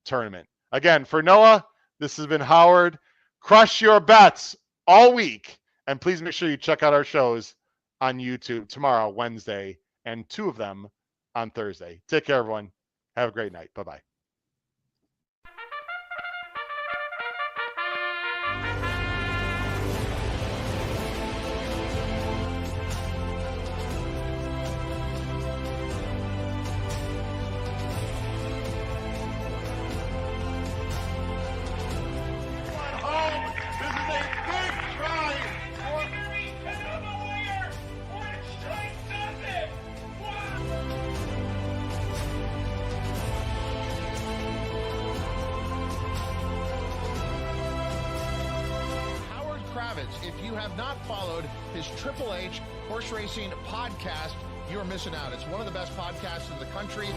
tournament. Again, for Noah, this has been Howard. Crush your bets all week. And please make sure you check out our shows on YouTube tomorrow, Wednesday, and 2 of them on Thursday. Take care, everyone. Have a great night. Bye-bye. If you have not followed his Triple H Horse Racing podcast, you're missing out. It's one of the best podcasts in the country.